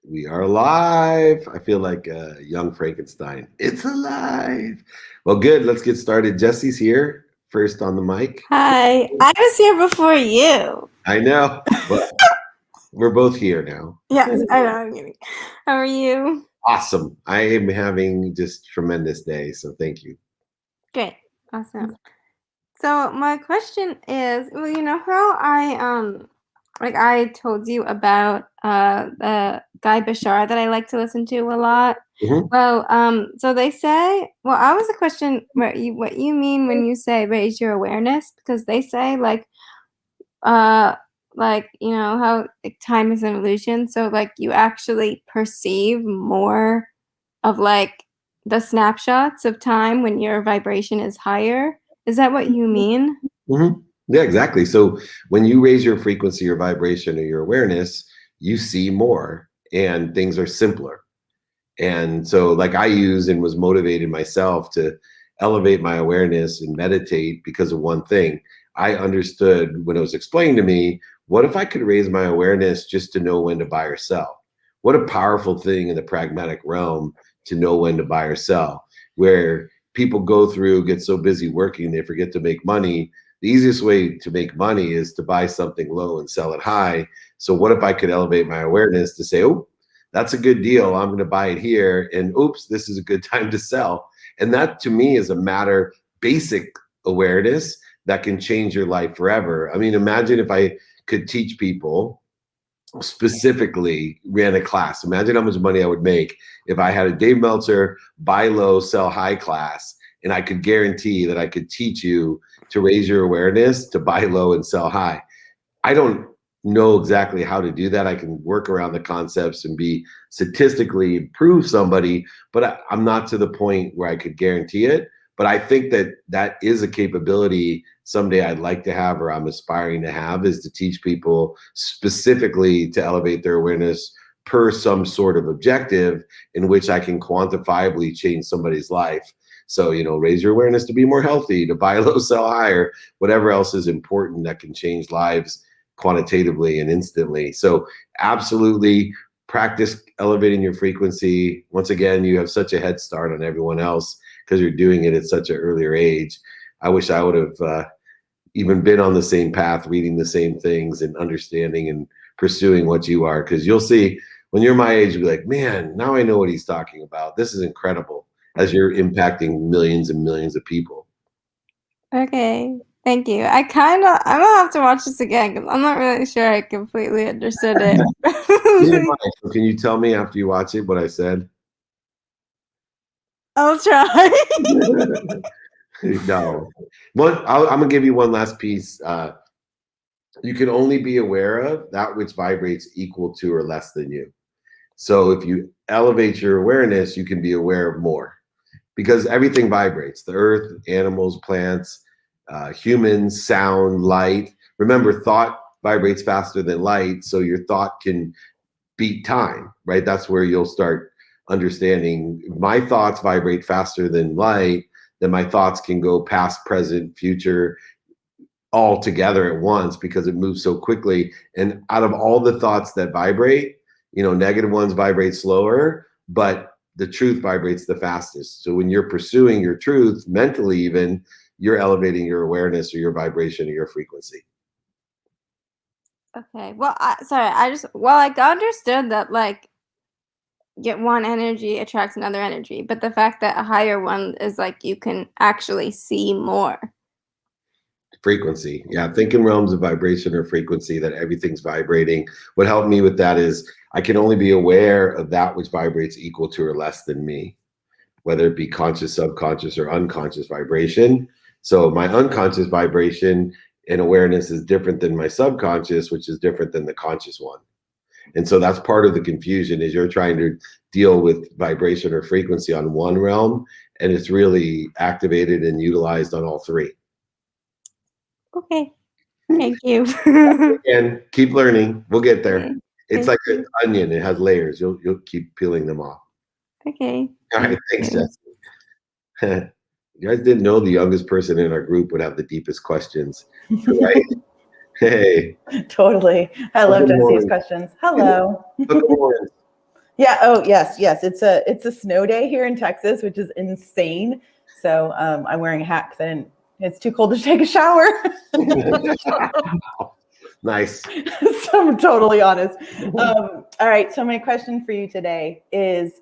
We are live. I feel like a young Frankenstein. It's alive. Well, good. Let's get started. Jesse's here first on the mic. Hi. I was here before you. I know, but we're both here now. Yes, I know. I'm kidding. How are you? Awesome. I am having just tremendous day. So thank you. Great. Awesome. So my question is, well, you know how I told you about the guy Bashar that I like to listen to a lot. Mhm. Well, so they say, well, I was a question what you mean when you say raise your awareness, because they say you know how like time is an illusion, so like you actually perceive more of like the snapshots of time when your vibration is higher. Is that what you mean? Mhm. Yeah, exactly. So when you raise your frequency, your vibration, or your awareness, you see more and things are simpler. And so, like, I use and was motivated myself to elevate my awareness and meditate because of one thing. I understood when it was explained to me, what if I could raise my awareness just to know when to buy or sell? What a powerful thing in the pragmatic realm to know when to buy or sell, where people go through, get so busy working, they forget to make money. The easiest way to make money is to buy something low and sell it high. So, what if I could elevate my awareness to say, oh, that's a good deal. I'm going to buy it here. And oops, this is a good time to sell. And that to me is a matter, basic awareness that can change your life forever. I mean, imagine if I could teach people, specifically ran a class. Imagine how much money I would make if I had a Dave Meltzer buy low, sell high class. And I could guarantee that I could teach you to raise your awareness, to buy low and sell high. I don't know exactly how to do that. I can work around the concepts and be statistically improve somebody, but I'm not to the point where I could guarantee it. But I think that that is a capability someday I'd like to have, or I'm aspiring to have, is to teach people specifically to elevate their awareness per some sort of objective in which I can quantifiably change somebody's life. So, raise your awareness to be more healthy, to buy low, sell higher, whatever else is important that can change lives quantitatively and instantly. So absolutely practice elevating your frequency. Once again, you have such a head start on everyone else because you're doing it at such an earlier age. I wish I would have even been on the same path, reading the same things and understanding and pursuing what you are, because you'll see when you're my age, you'll be like, man, now I know what he's talking about. This is incredible, as you're impacting millions and millions of people. Okay. Thank you. I'm gonna have to watch this again because I'm not really sure I completely understood it. So can you tell me after you watch it what I said? I'll try. No. I'm gonna give you one last piece. You can only be aware of that which vibrates equal to or less than you. So if you elevate your awareness, you can be aware of more, because everything vibrates: the earth, animals, plants, humans, sound, light. Remember, thought vibrates faster than light, so your thought can beat time, right? That's where you'll start understanding my thoughts vibrate faster than light, then my thoughts can go past, present, future, all together at once because it moves so quickly. And out of all the thoughts that vibrate, negative ones vibrate slower, but the truth vibrates the fastest. So when you're pursuing your truth mentally, even, you're elevating your awareness or your vibration or your frequency. Okay. Well, I understood that like get one energy attracts another energy, but the fact that a higher one is like you can actually see more. Frequency. Yeah, think in realms of vibration or frequency, that everything's vibrating. What helped me with that is I can only be aware of that which vibrates equal to or less than me, whether it be conscious, subconscious, or unconscious vibration. So my unconscious vibration and awareness is different than my subconscious, which is different than the conscious one. And so that's part of the confusion, is you're trying to deal with vibration or frequency on one realm, and it's really activated and utilized on all three. Okay. Thank you. And keep learning. We'll get there. Okay. It's Thank like an you. onion. It has layers. You'll keep peeling them off. Okay. All right. Thank Thanks, you. Jesse. You guys didn't know the youngest person in our group would have the deepest questions, right? Hey. Totally. I love Good Jesse's morning. questions. Hello. Good morning. Yeah. Oh, yes. Yes. It's a snow day here in Texas, which is insane. So I'm wearing a hat because it's too cold to take a shower. Nice. So I'm totally honest. All right. So my question for you today is,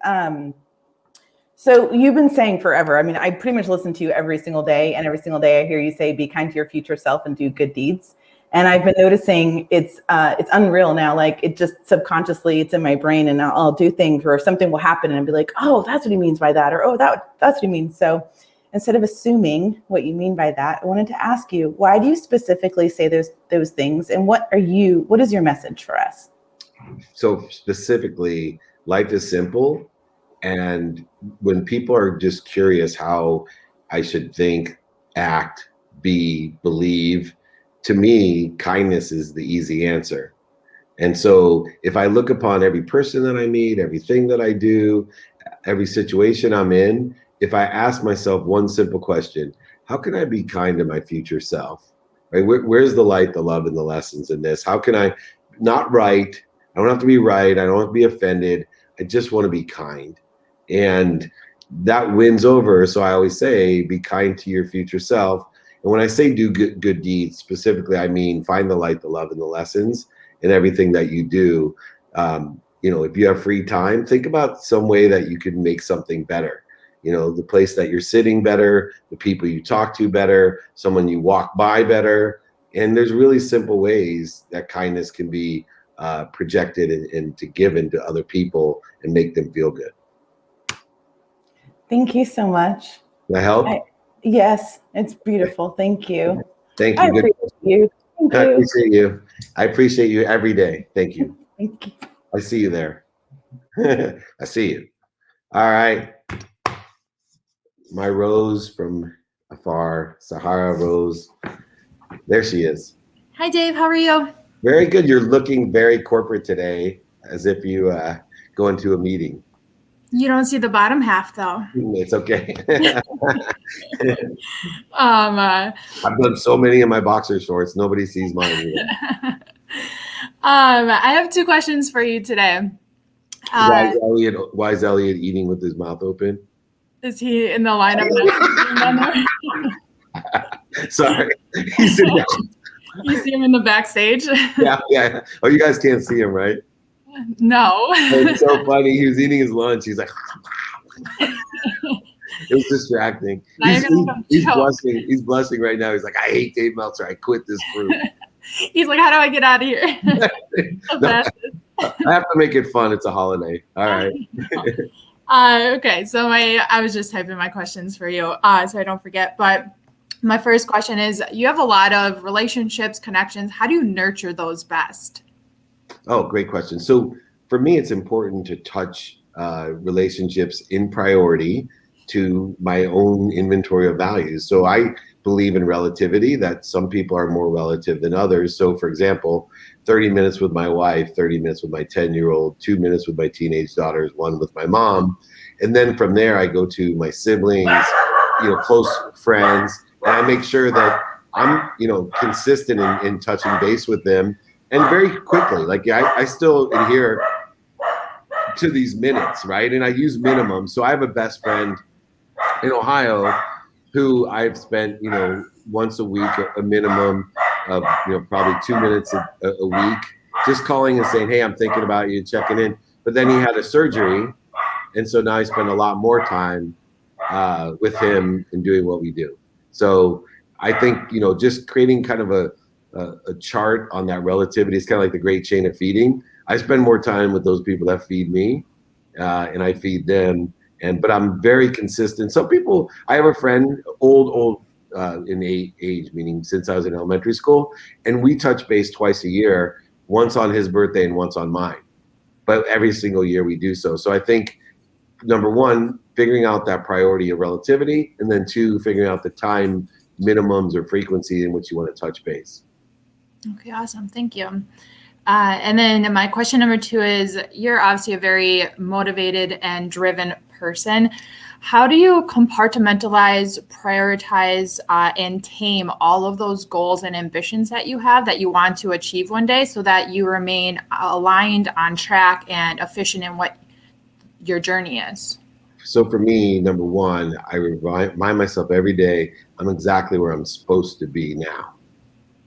so you've been saying forever, I mean, I pretty much listen to you every single day, and every single day I hear you say, be kind to your future self and do good deeds. And I've been noticing it's unreal now. Like, it just subconsciously, it's in my brain, and I'll do things where something will happen and I'll be like, oh, that's what he means by that. Or, oh, that's what he means. So instead of assuming what you mean by that, I wanted to ask you, why do you specifically say those things? And what is your message for us? So specifically, life is simple. And when people are just curious how I should think, act, be, believe, to me, kindness is the easy answer. And so if I look upon every person that I meet, everything that I do, every situation I'm in, if I ask myself one simple question, how can I be kind to my future self? Right? Where's the light, the love, and the lessons in this? How can I not right? I don't have to be right. I don't have to be offended. I just want to be kind. And that wins over. So I always say, be kind to your future self. And when I say do good deeds, specifically, I mean find the light, the love, and the lessons in everything that you do. If you have free time, think about some way that you could make something better. The place that you're sitting better, the people you talk to better, someone you walk by better. And there's really simple ways that kindness can be projected and to give into other people and make them feel good. Thank you so much. Can I help? Yes, it's beautiful. Thank you. Thank you. I appreciate you. Thank I you. appreciate you. I appreciate you every day. Thank you. Thank you. I see you there. I see you. All right. My rose from afar, Sahara Rose. There she is. Hi, Dave. How are you? Very good. You're looking very corporate today, as if you go into a meeting. You don't see the bottom half, though. It's okay. I've done so many of my boxer shorts. Nobody sees mine. I have two questions for you today. Why is Elliot eating with his mouth open? Is he in the line of Sorry. He's in there. You see him in the backstage? Yeah. Oh, you guys can't see him, right? No. It's so funny. He was eating his lunch. He's like, it was distracting. He's blushing. He's blushing right now. He's like, I hate Dave Meltzer. I quit this group. He's like, how do I get out of here? I have to make it fun. It's a holiday. All right. Okay. So I was just typing my questions for you so I don't forget. But my first question is, you have a lot of relationships, connections. How do you nurture those best? Oh, great question. So for me, it's important to touch relationships in priority to my own inventory of values. So I believe in relativity, that some people are more relative than others. So for example, 30 minutes with my wife, 30 minutes with my 10-year-old, 2 minutes with my teenage daughters, 1 with my mom. And then from there, I go to my siblings, close friends, and I make sure that I'm, consistent in touching base with them. And very quickly, like I still adhere to these minutes, right? And I use minimum. So I have a best friend in Ohio who I've spent, once a week, a minimum of, probably 2 minutes a week, just calling and saying, hey, I'm thinking about you, checking in. But then he had a surgery. And so now I spend a lot more time with him and doing what we do. So I think, just creating kind of a chart on that relativity is kind of like the great chain of feeding. I spend more time with those people that feed me and I feed them. But I'm very consistent. Some people, I have a friend, old in age, meaning since I was in elementary school, and we touch base twice a year, once on his birthday and once on mine. But every single year we do so. So I think, number one, figuring out that priority of relativity, and then 2, figuring out the time minimums or frequency in which you want to touch base. Okay, awesome. Thank you. And then my question number 2 is, you're obviously a very motivated and driven person. How do you compartmentalize, prioritize, and tame all of those goals and ambitions that you have that you want to achieve one day so that you remain aligned, on track, and efficient in what your journey is? So for me, number one, I remind myself every day I'm exactly where I'm supposed to be now.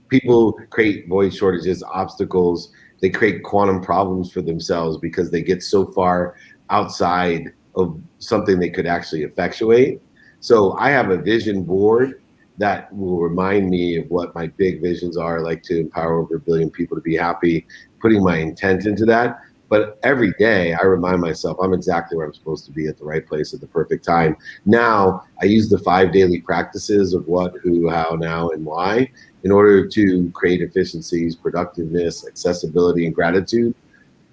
People create void shortages, obstacles. They create quantum problems for themselves because they get so far outside of something they could actually effectuate. So I have a vision board that will remind me of what my big visions are, like to empower over 1 billion people to be happy, putting my intent into that. But every day I remind myself I'm exactly where I'm supposed to be at the right place at the perfect time. Now I use the 5 daily practices of what, who, how, now, and why in order to create efficiencies, productiveness, accessibility, and gratitude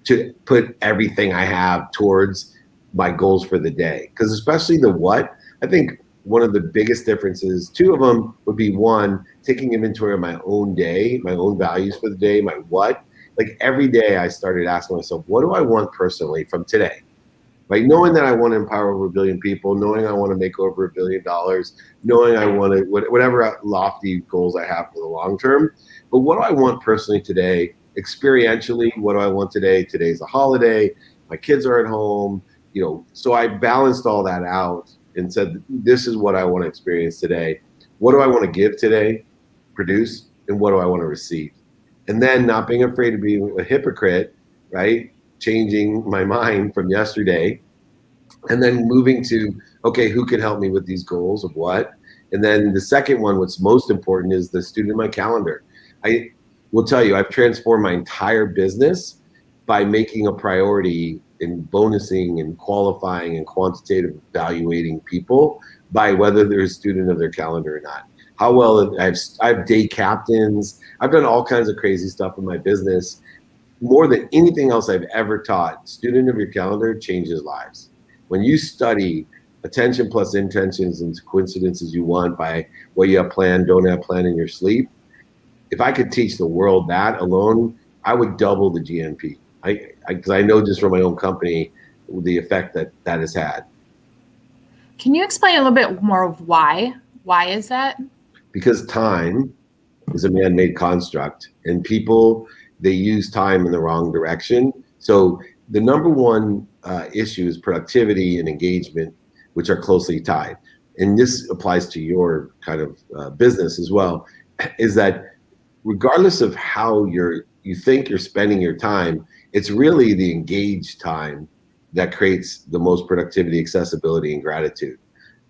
to put everything I have towards my goals for the day. Because especially the what, I think one of the biggest differences, two of them would be one, taking inventory of my own day, my own values for the day, my what. Like every day I started asking myself, what do I want personally from today? Right? Knowing that I want to empower over 1 billion people, knowing I want to make over $1 billion, knowing I want to, whatever lofty goals I have for the long term. But what do I want personally today? Experientially, what do I want today? Today's a holiday. My kids are at home. So I balanced all that out and said, this is what I want to experience today. What do I want to give today, produce, and what do I want to receive? And then not being afraid to be a hypocrite, right? Changing my mind from yesterday and then moving to, okay, who can help me with these goals of what? And then the second one, what's most important is the student in my calendar. I will tell you, I've transformed my entire business by making a priority in bonusing and qualifying and quantitative evaluating people by whether they're a student of their calendar or not. How well I have day captains. I've done all kinds of crazy stuff in my business. More than anything else I've ever taught, student of your calendar changes lives. When you study attention plus intentions and coincidences you want by what you have planned, don't have planned in your sleep, if I could teach the world that alone, I would double the GNP. Because I know just from my own company the effect that has had. Can you explain a little bit more of why? Why is that? Because time is a man-made construct, and people, they use time in the wrong direction. So the number one issue is productivity and engagement, which are closely tied. And this applies to your kind of business as well, is that regardless of how you think you're spending your time, it's really the engaged time that creates the most productivity, accessibility, and gratitude.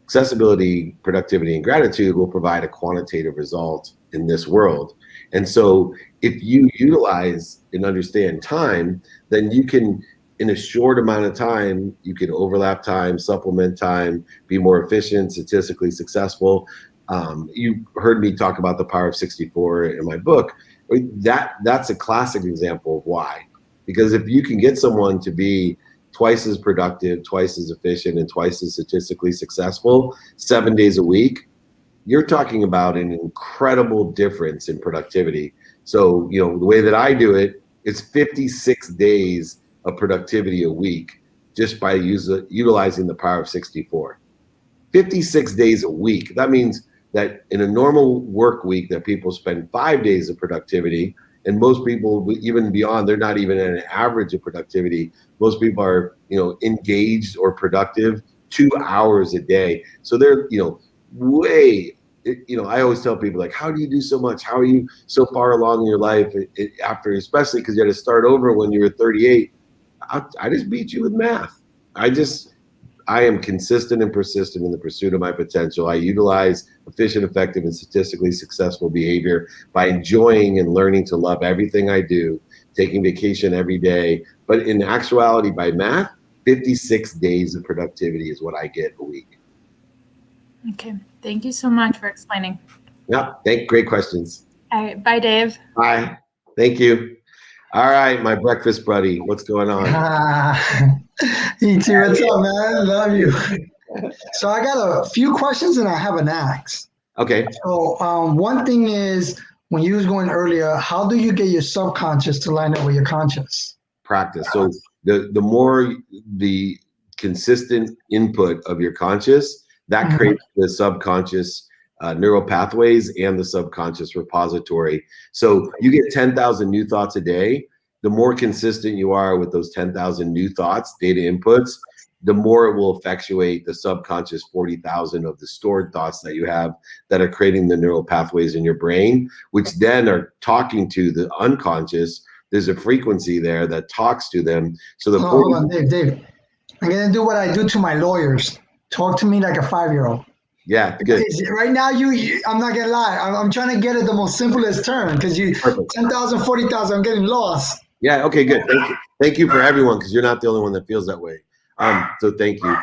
Accessibility, productivity, and gratitude will provide a quantitative result in this world. And so if you utilize and understand time, then you can, in a short amount of time, you can overlap time, supplement time, be more efficient, statistically successful. You heard me talk about the power of 64 in my book. That's a classic example of why. Because if you can get someone to be twice as productive, twice as efficient, and twice as statistically successful 7 days a week, you're talking about an incredible difference in productivity. So, the way that I do it, it's 56 days of productivity a week just by utilizing the power of 64. 56 days a week. That means that in a normal work week that people spend 5 days of productivity, and most people, even beyond, they're not even at an average of productivity. Most people are, engaged or productive 2 hours a day. So they're, way, I always tell people, like, how do you do so much? How are you so far along in your life after, especially because you had to start over when you were 38? I just beat you with math. I am consistent and persistent in the pursuit of my potential. I utilize efficient, effective, and statistically successful behavior by enjoying and learning to love everything I do, taking vacation every day. But in actuality, by math, 56 days of productivity is what I get a week. Okay. Thank you so much for explaining. Yeah, great questions. All right. Bye, Dave. Bye. Thank you. All right, my breakfast buddy, what's going on? You too. What's up, man? Love you. So I got a few questions and I have an ask. Okay. So one thing is, when you was going earlier, how do you get your subconscious to line up with your conscious? Practice. So the more the consistent input of your conscious, that creates the subconscious neural pathways and the subconscious repository. So you get 10,000 new thoughts a day. The more consistent you are with those 10,000 new thoughts, data inputs, the more it will effectuate the subconscious 40,000 of the stored thoughts that you have that are creating the neural pathways in your brain, which then are talking to the unconscious. There's a frequency there that talks to them. So the hold on, Dave. I'm gonna do what I do to my lawyers. Talk to me like a 5-year-old. Yeah, good. Right now, I'm not gonna lie. I'm trying to get it the most simplest term because 10,000, 40,000. I'm getting lost. Yeah. Okay. Good. Thank you for everyone, because you're not the only one that feels that way. So thank you.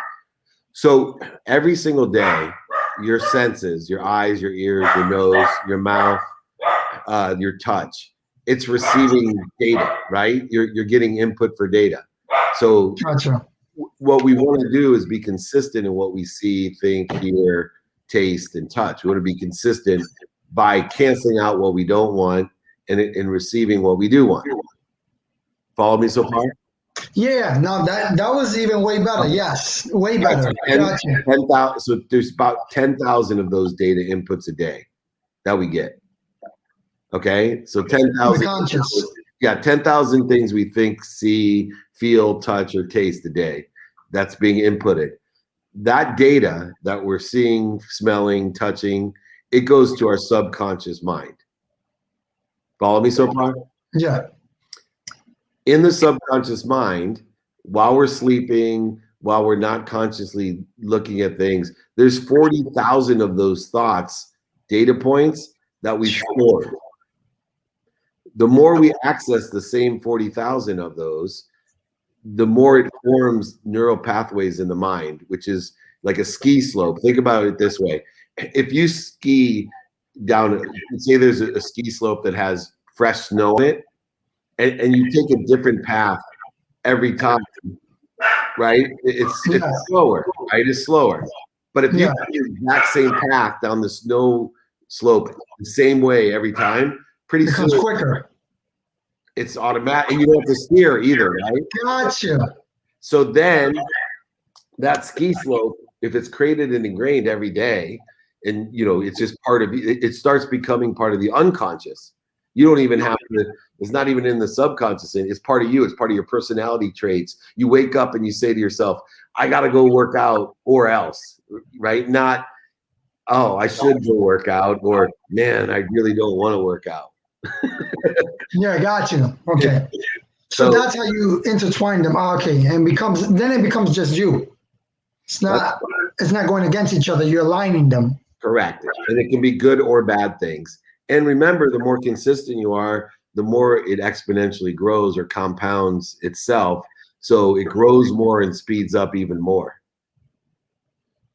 So every single day, your senses, your eyes, your ears, your nose, your mouth, your touch, it's receiving data, right? You're getting input for data. So Gotcha. What we want to do is be consistent in what we see, think, hear, taste, and touch. We want to be consistent by canceling out what we don't want and receiving what we do want. Follow me so far? Yeah, no, that was even way better. Yes, way better. Gotcha. 10,000. So there's about 10,000 of those data inputs a day that we get. Okay, so 10,000. Conscious. Yeah, 10,000 things we think, see, feel, touch, or taste a day. That's being inputted. That data that we're seeing, smelling, touching, it goes to our subconscious mind. Follow me so far? Yeah. In the subconscious mind, while we're sleeping, while we're not consciously looking at things, there's 40,000 of those thoughts, data points that we stored. The more we access the same 40,000 of those, the more it forms neural pathways in the mind, which is like a ski slope. Think about it this way. If you ski down, say there's a ski slope that has fresh snow in it, and you take a different path every time, right? It's slower, right? It's slower. But if you take the exact same path down the snow slope the same way every time, pretty soon becomes quicker. It's automatic, and you don't have to steer either, right? Gotcha. So then that ski slope, if it's created and ingrained every day, and it's just part of it starts becoming part of the unconscious. You don't even have to, it's not even in the subconscious, it's part of you, it's part of your personality traits. You wake up and you say to yourself, I gotta go work out or else, right? Not, oh, I should go work out, or man, I really don't want to work out. Yeah, got you. Okay. So that's how you intertwine them. Okay, and then it becomes just you. It's not going against each other. You're aligning them. Correct. And it can be good or bad things. And remember, the more consistent you are, the more it exponentially grows or compounds itself. So it grows more and speeds up even more.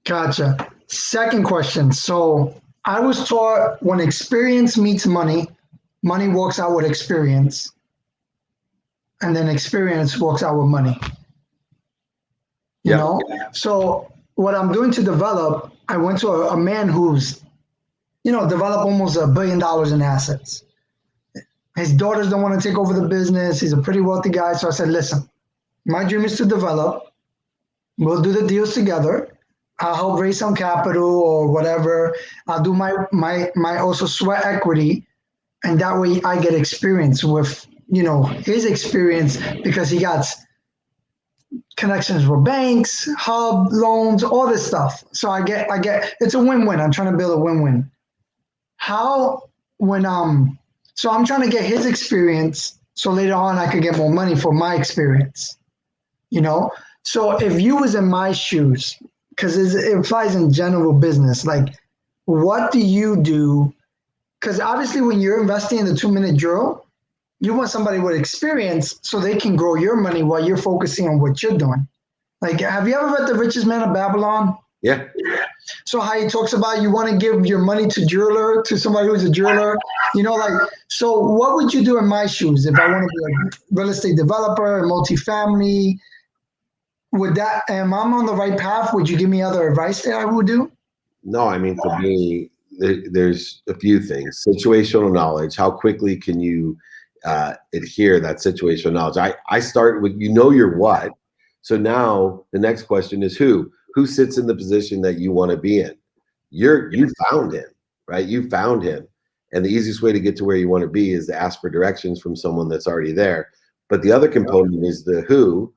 Gotcha. Second question. So I was taught when experience meets money, money walks out with experience, and then experience walks out with money. You know? So what I'm doing to develop, I went to a man who's, developed almost $1 billion in assets. His daughters don't want to take over the business. He's a pretty wealthy guy. So I said, listen, my dream is to develop. We'll do the deals together. I'll help raise some capital or whatever. I'll do my also sweat equity. And that way I get experience with, his experience, because he got connections with banks, hub loans, all this stuff. So I get, it's a win-win. I'm trying to build a win-win. So I'm trying to get his experience so later on I could get more money for my experience, So if you was in my shoes, because it applies in general business, like what do you do? Because obviously when you're investing in the 2-minute drill, you want somebody with experience so they can grow your money while you're focusing on what you're doing. Like, have you ever read The Richest Man of Babylon? Yeah. So how he talks about you want to give your money to somebody who's a jeweler, so what would you do in my shoes if I want to be a real estate developer, a multifamily? Am I on the right path? Would you give me other advice that I would do? No, I mean, for me, there's a few things. Situational knowledge. How quickly can you adhere that situational knowledge? I start with, your what. So now the next question is who sits in the position that you want to be in. You found him, right? You found him. And the easiest way to get to where you want to be is to ask for directions from someone that's already there. But the other component is the who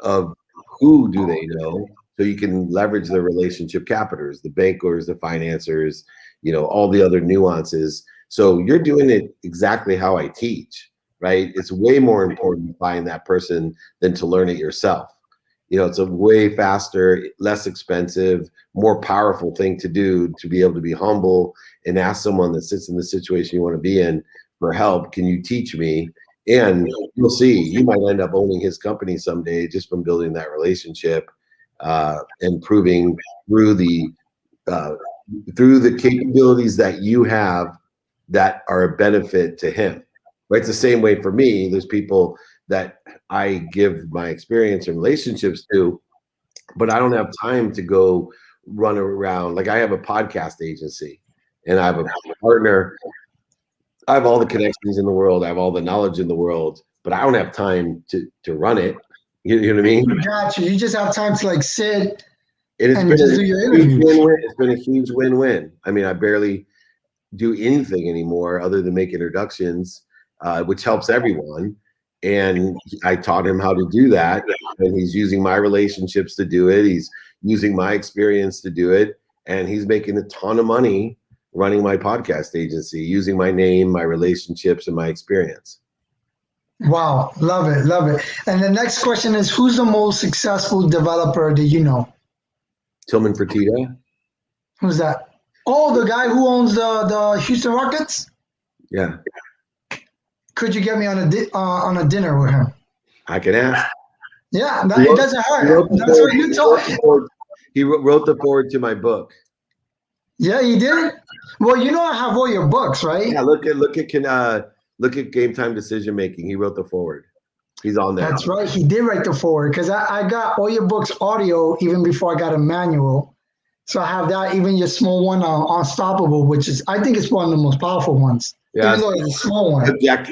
of who do they know, so you can leverage the relationship captors, the bankers, the financiers, all the other nuances. So you're doing it exactly how I teach, right? It's way more important to find that person than to learn it yourself. It's a way faster, less expensive, more powerful thing to do, to be able to be humble and ask someone that sits in the situation you want to be in for help. Can you teach me? And you'll see, you might end up owning his company someday just from building that relationship, and proving through the capabilities that you have that are a benefit to him. Right? It's the same way for me. There's people that I give my experience and relationships to, but I don't have time to go run around. Like, I have a podcast agency and I have a partner. I have all the connections in the world. I have all the knowledge in the world, but I don't have time to run it. You know what I mean? Gotcha. You just have time to like sit And and just do your huge interviews. win-win. It's been a huge win-win. I mean, I barely do anything anymore other than make introductions, which helps everyone. And I taught him how to do that. And he's using my relationships to do it. He's using my experience to do it. And he's making a ton of money running my podcast agency, using my name, my relationships, and my experience. Wow. Love it. Love it. And the next question is, who's the most successful developer that you know? Tillman Fertitta. Who's that? Oh, the guy who owns the Houston Rockets? Yeah. Could you get me on a dinner with him? I can ask. Yeah, it doesn't hurt. That's what you told me. He wrote the forward to my book. Yeah, he did. Well, I have all your books, right? Yeah, look at Game Time Decision Making. He wrote the forward. He's on there. That's right. He did write the forward, because I got all your books audio even before I got a manual. So I have that, even your small one, Unstoppable, which is, I think it's one of the most powerful ones. Yeah, even though it's a small one. Jack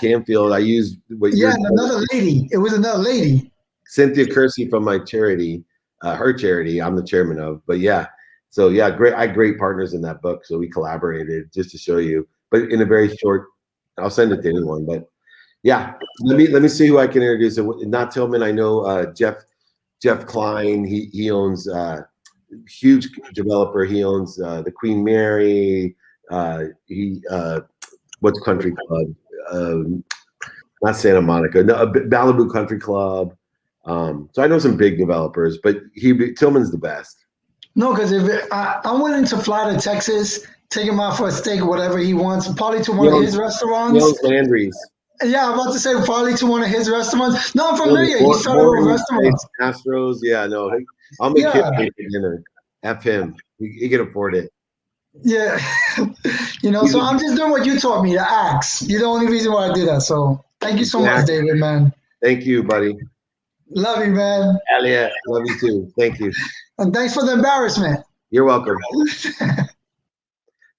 Canfield. I used what Yeah, and another lady. It was another lady. Cynthia Kersey from my charity, her charity. I'm the chairman of. But yeah, so yeah, great. I had great partners in that book, so we collaborated, just to show you. But in a very short, I'll send it to anyone. But yeah, let me see who I can introduce. Not Tillman. I know Jeff Klein. He owns huge developer. He owns the Queen Mary. What's Country Club? Not Santa Monica. No, Malibu Country Club. So I know some big developers, but Tillman's the best. No, because if I'm willing to fly to Texas, take him out for a steak, whatever he wants, probably to one of his restaurants. He owns Landry's. Yeah, I'm about to say probably to one of his restaurants. No, I'm familiar. He started with restaurants. Astros. Yeah, no. I'll make him for dinner. F him. He can afford it. Yeah. So I'm just doing what you taught me, to ask. You're the only reason why I did that. So thank you so much, David, man. Thank you, buddy. Love you, man. Elliot, love you too. Thank you. And thanks for the embarrassment. You're welcome.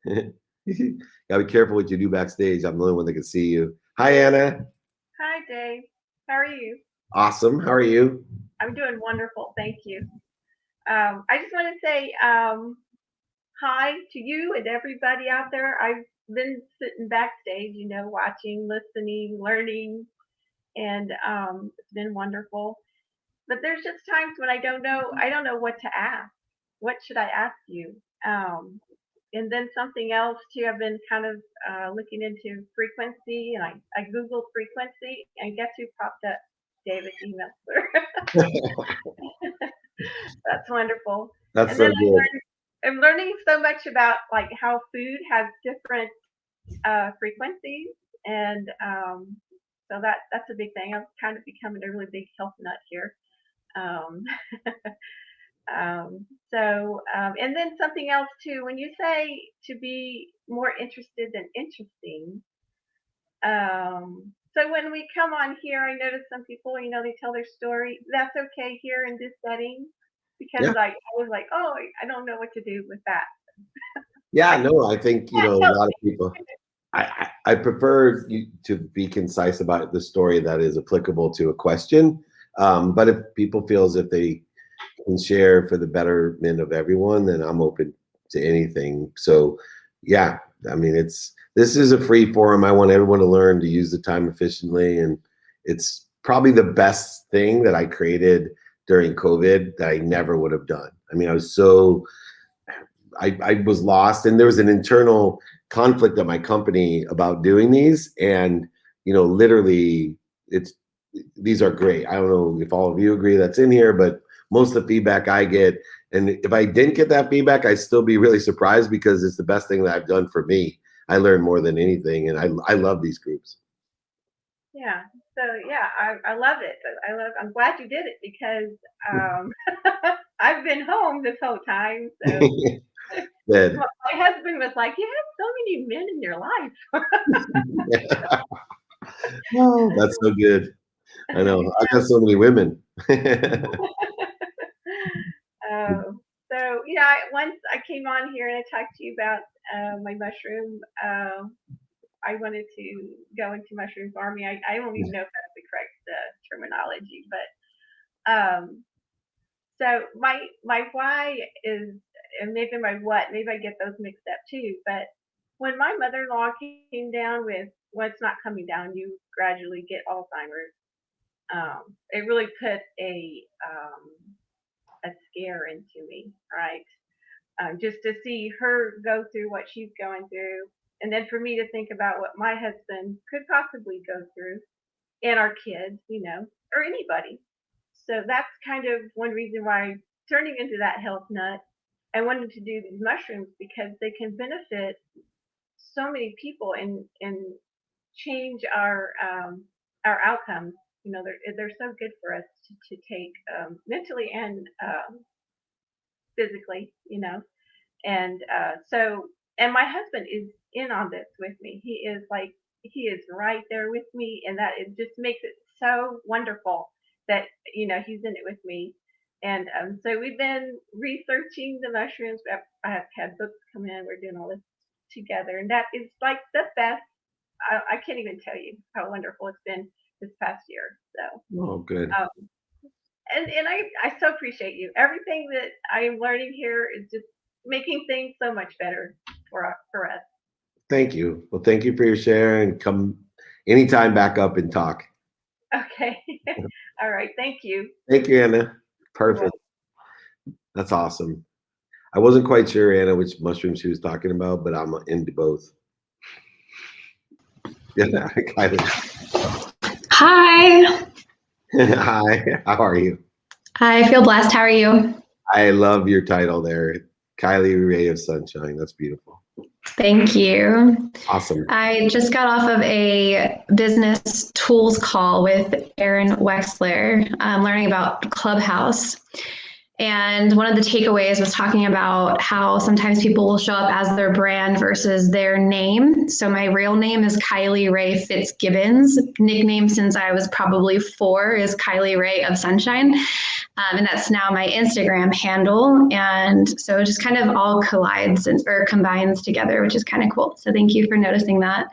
Gotta be careful what you do backstage. I'm the only one that can see you. Hi, Anna. Hi, Dave. How are you? Awesome. How are you? I'm doing wonderful. Thank you. I just want to say hi to you and everybody out there. I've been sitting backstage, watching, listening, learning, and it's been wonderful. But there's just times when I don't know what to ask. What should I ask you? And then something else too, I've been kind of looking into frequency, and I Googled frequency, and guess who popped up? David E. Meltzer. That's wonderful. That's so good. I'm learning so much about like how food has different frequencies, and so that's a big thing. I'm kind of becoming a really big health nut here. And then something else too, when you say to be more interested than interesting, so when we come on here, I notice some people, they tell their story. That's okay here in this setting, because I was like, oh, I don't know what to do with that. Yeah, no, I think, a lot of people, I prefer you to be concise about the story that is applicable to a question. But if people feel as if they can share for the betterment of everyone, then I'm open to anything. So yeah, I mean, this is a free forum. I want everyone to learn to use the time efficiently, and it's probably the best thing that I created during COVID that I never would have done. I mean, I was I was lost, and there was an internal conflict at my company about doing these. And, literally these are great. I don't know if all of you agree that's in here, but most of the feedback I get, and if I didn't get that feedback, I'd still be really surprised because it's the best thing that I've done for me. I learn more than anything, and I love these groups. Yeah. So yeah, I love it. I'm glad you did it because I've been home this whole time. So Good. my husband was like, "You have so many men in your life." Oh, that's so good. I know. I got so many women. So once I came on here and I talked to you about my mushroom. I wanted to go into mushroom farming. I don't even know if that's the correct terminology, but so my why is, and maybe my what, maybe I get those mixed up too. But when my mother-in-law came down with, well, it's not coming down, you gradually get Alzheimer's. It really put a scare into me, right? Just to see her go through what she's going through, and then for me to think about what my husband could possibly go through, and our kids, or anybody. So that's kind of one reason why I'm turning into that health nut. I wanted to do these mushrooms because they can benefit so many people and change our outcomes. They're so good for us to take mentally and physically. And and my husband is in on this with me. He is right there with me, and that it just makes it so wonderful that he's in it with me. And so we've been researching the mushrooms. I have had books come in. We're doing all this together, and that is like the best. I can't even tell you how wonderful it's been this past year. So. Oh, good. And I so appreciate you. Everything that I am learning here is just making things so much better for us. Thank you. Well, thank you for your share, and come anytime back up and talk. Okay. All right. Thank you. Thank you, Anna. Perfect. That's awesome. I wasn't quite sure, Anna, which mushroom she was talking about, but I'm into both. Yeah, Hi. Hi, how are you? I feel blessed. How are you? I love your title there, Kylie Ray of Sunshine. That's beautiful. Thank you. Awesome. I just got off of a business tools call with Aaron Wexler, learning about Clubhouse. And one of the takeaways was talking about how sometimes people will show up as their brand versus their name. So my real name is Kylie Ray Fitzgibbons. Nickname since I was probably 4 is Kylie Ray of Sunshine. And that's now my Instagram handle. And so it just kind of all collides or combines together, which is kind of cool. So thank you for noticing that.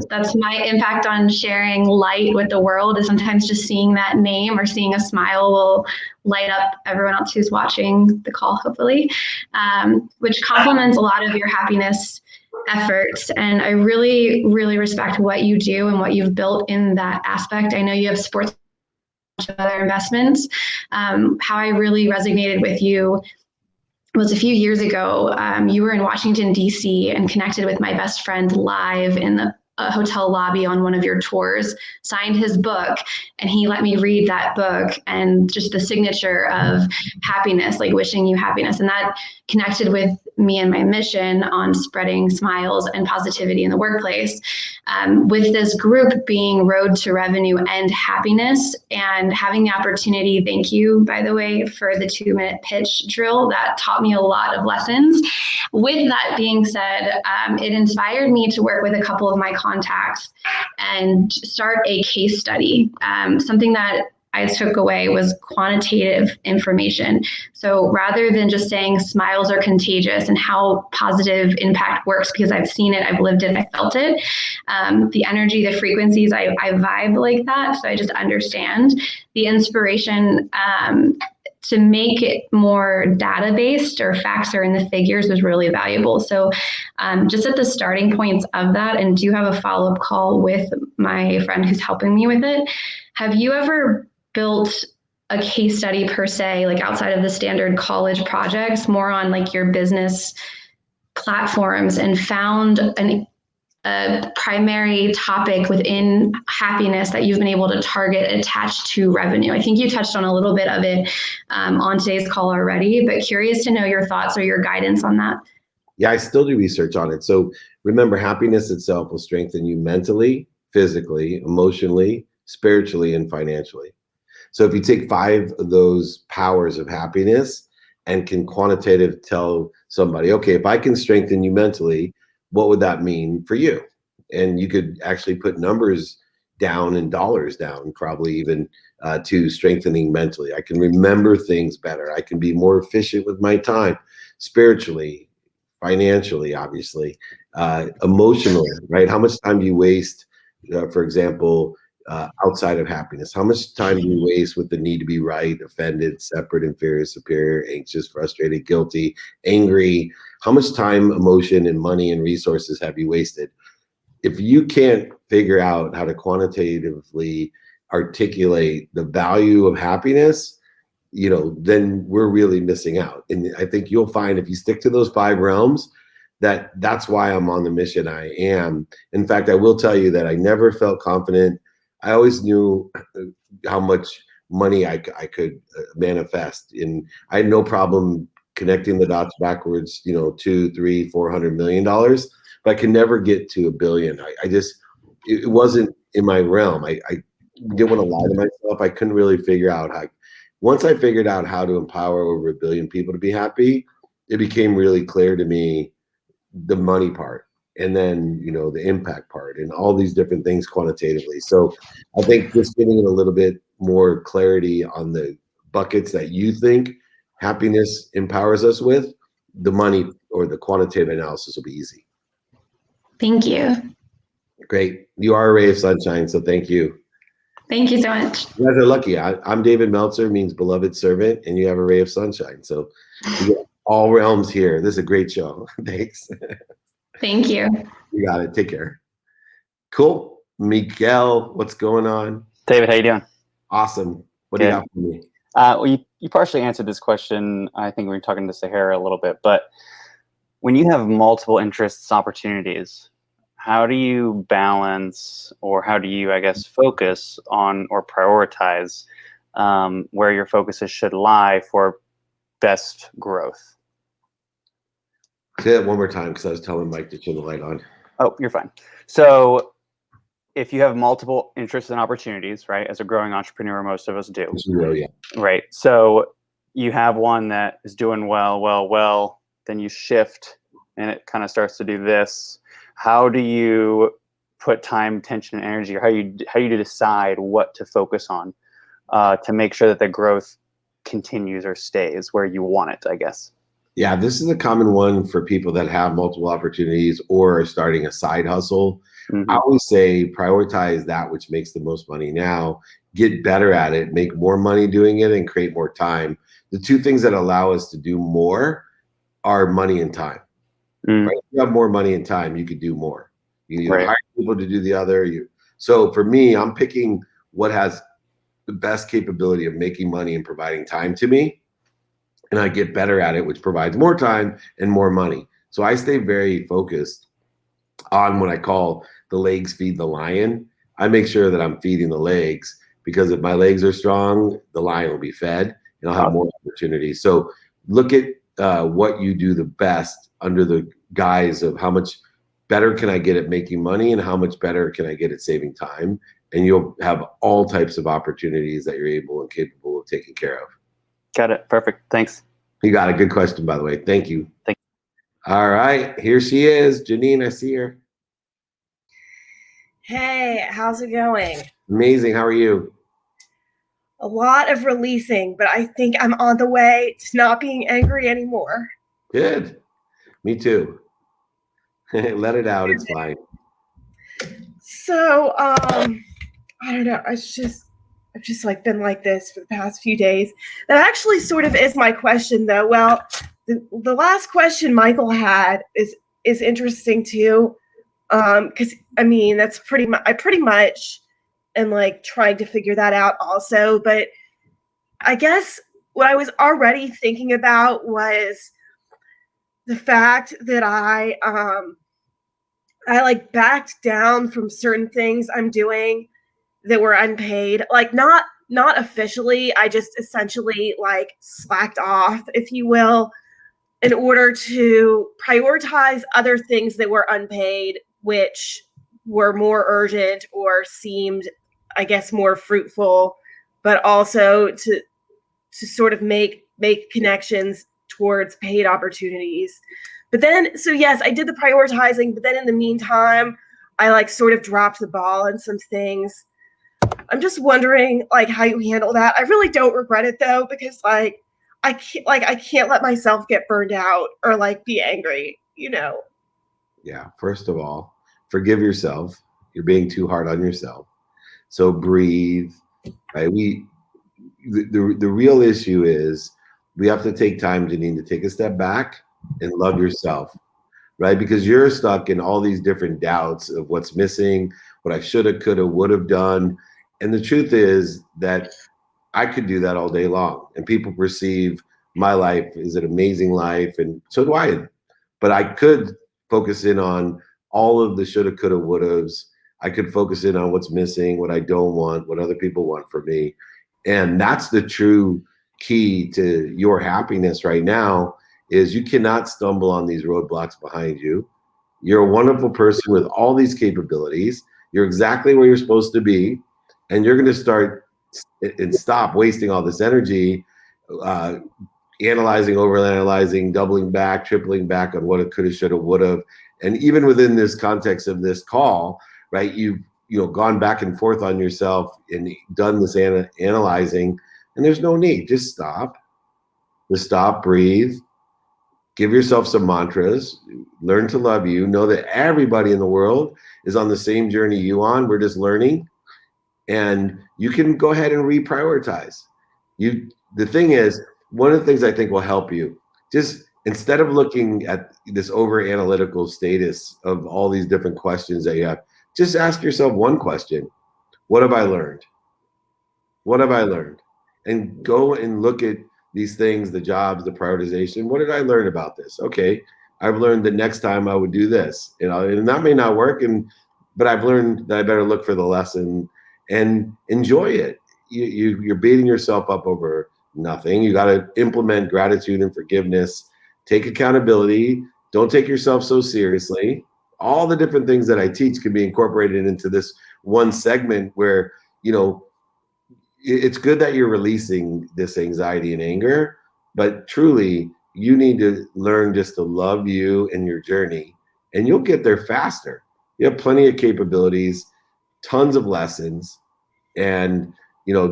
That's my impact on sharing light with the world, is sometimes just seeing that name or seeing a smile will light up everyone else who's watching the call, hopefully, which complements a lot of your happiness efforts. And I really, really respect what you do and what you've built in that aspect. I know you have sports other investments. How I really resonated with you was a few years ago. You were in Washington, D.C. and connected with my best friend live in the hotel lobby on one of your tours, signed his book, and he let me read that book, and just the signature of happiness, like wishing you happiness. And that connected with me and my mission on spreading smiles and positivity in the workplace. With this group being Road to Revenue and Happiness, and having the opportunity, thank you, by the way, for the 2-minute pitch drill, that taught me a lot of lessons. With that being said, it inspired me to work with a couple of my contacts and start a case study. Something that I took away was quantitative information. So rather than just saying smiles are contagious and how positive impact works, because I've seen it, I've lived it, I felt it, the energy, the frequencies, I vibe like that. So I just understand the inspiration to make it more data-based or facts or in the figures was really valuable. So just at the starting points of that, and do have a follow-up call with my friend who's helping me with it, have you ever built a case study per se, like outside of the standard college projects, more on like your business platforms, and found a primary topic within happiness that you've been able to target attached to revenue? I think you touched on a little bit of it on today's call already, but curious to know your thoughts or your guidance on that. Yeah, I still do research on it. So remember, happiness itself will strengthen you mentally, physically, emotionally, spiritually, and financially. So if you take 5 of those powers of happiness and can quantitative tell somebody, okay, if I can strengthen you mentally, what would that mean for you? And you could actually put numbers down and dollars down, probably even to strengthening mentally. I can remember things better. I can be more efficient with my time, spiritually, financially, obviously, emotionally, right? How much time do you waste, for example, outside of happiness? How much time do you waste with the need to be right, offended, separate, inferior, superior, anxious, frustrated, guilty, angry? How much time, emotion, and money and resources have you wasted? If you can't figure out how to quantitatively articulate the value of happiness, then we're really missing out. And I think you'll find if you stick to those 5 realms, that's why I'm on the mission I am. In fact, I will tell you that I never felt confident. I always knew how much money I could manifest, and I had no problem connecting the dots backwards, $200, $300, $400 million, but I could never get to $1 billion. It wasn't in my realm. I didn't want to lie to myself. I couldn't really figure out how. Once I figured out how to empower over 1 billion people to be happy, it became really clear to me the money part, and then the impact part, and all these different things quantitatively. So I think just getting a little bit more clarity on the buckets that you think happiness empowers us with, the money or the quantitative analysis will be easy. Thank you. Great. You are a ray of sunshine, so thank you. Thank you so much. You guys are lucky. I'm David Meltzer, means beloved servant, and you have a ray of sunshine. So you get all realms here. This is a great show. Thanks. Thank you. You got it. Take care. Cool. Miguel, what's going on? David, how you doing? Awesome. What do you got for me? Well, you partially answered this question. I think we were talking to Sahara a little bit, but when you have multiple interests, opportunities, how do you balance, or how do you, I guess, focus on or prioritize where your focuses should lie for best growth? Say that one more time, because I was telling Mike to turn the light on. Oh, you're fine. So if you have multiple interests and opportunities, right, as a growing entrepreneur, most of us do. Yeah. Right. So you have one that is doing well, then you shift and it kind of starts to do this. How do you put time, attention, and energy, or how do you decide what to focus on to make sure that the growth continues or stays where you want it, I guess? Yeah, this is a common one for people that have multiple opportunities or are starting a side hustle. I always say prioritize that which makes the most money now, get better at it, make more money doing it, and create more time. The 2 things that allow us to do more are money and time. Right? If you have more money and time, you could do more. You can hire people to do the other. So for me, I'm picking what has the best capability of making money and providing time to me, and I get better at it, which provides more time and more money. So I stay very focused on what I call the legs feed the lion. I make sure that I'm feeding the legs, because if my legs are strong, the lion will be fed and I'll have more opportunities. So look at what you do the best under the guise of how much better can I get at making money and how much better can I get at saving time. And you'll have all types of opportunities that you're able and capable of taking care of. Got it. Perfect. Thanks. You got a good question, by the way. Thank you. Thank you. All right. Here she is. Janine, I see her. Hey, how's it going? Amazing. How are you? A lot of releasing, but I think I'm on the way to not being angry anymore. Good. Me too. Let it out. It's fine. So, I don't know. I've just like been like this for the past few days. That actually sort of is my question, though. Well, the last question Michael had is interesting too, because I mean that's I pretty much am like trying to figure that out also. But I guess what I was already thinking about was the fact that I like backed down from certain things I'm doing that were unpaid. Like not officially, I just essentially like slacked off, if you will, in order to prioritize other things that were unpaid, which were more urgent or seemed, I guess, more fruitful, but also to sort of make connections towards paid opportunities. But then, so yes, I did the prioritizing, but then in the meantime, I like sort of dropped the ball on some things. I'm just wondering like how you handle that. I really don't regret it though, because I can't let myself get burned out or like be angry, you know. Yeah, first of all, forgive yourself. You're being too hard on yourself. So breathe. Right? The real issue is we have to take time to need to take a step back and love yourself, right? Because you're stuck in all these different doubts of what's missing, what I shoulda, coulda, would have done. And the truth is that I could do that all day long. And people perceive my life as an amazing life. And so do I. But I could focus in on all of the shoulda, coulda, wouldas. I could focus in on what's missing, what I don't want, what other people want from me. And that's the true key to your happiness right now is you cannot stumble on these roadblocks behind you. You're a wonderful person with all these capabilities. You're exactly where you're supposed to be. And you're going to start and stop wasting all this energy, analyzing, overanalyzing, doubling back, tripling back on what it could have, should have, would have. And even within this context of this call, right, you've gone back and forth on yourself and done this analyzing, and there's no need. Just stop. Just stop, breathe, give yourself some mantras, learn to love you, know that everybody in the world is on the same journey you on. We're just learning. And you can go ahead and reprioritize. The thing is, one of the things I think will help you, just instead of looking at this over analytical status of all these different questions that you have, just ask yourself one question. What have I learned? What have I learned? And go and look at these things, the jobs, the prioritization. What did I learn about this? Okay, I've learned that next time I would do this. And that may not work, but I've learned that I better look for the lesson and enjoy it. You're beating yourself up over nothing. You got to implement gratitude and forgiveness. Take accountability. Don't take yourself so seriously. All the different things that I teach can be incorporated into this one segment where, it's good that you're releasing this anxiety and anger, but truly you need to learn just to love you and your journey, and you'll get there faster. You have plenty of capabilities, tons of lessons, and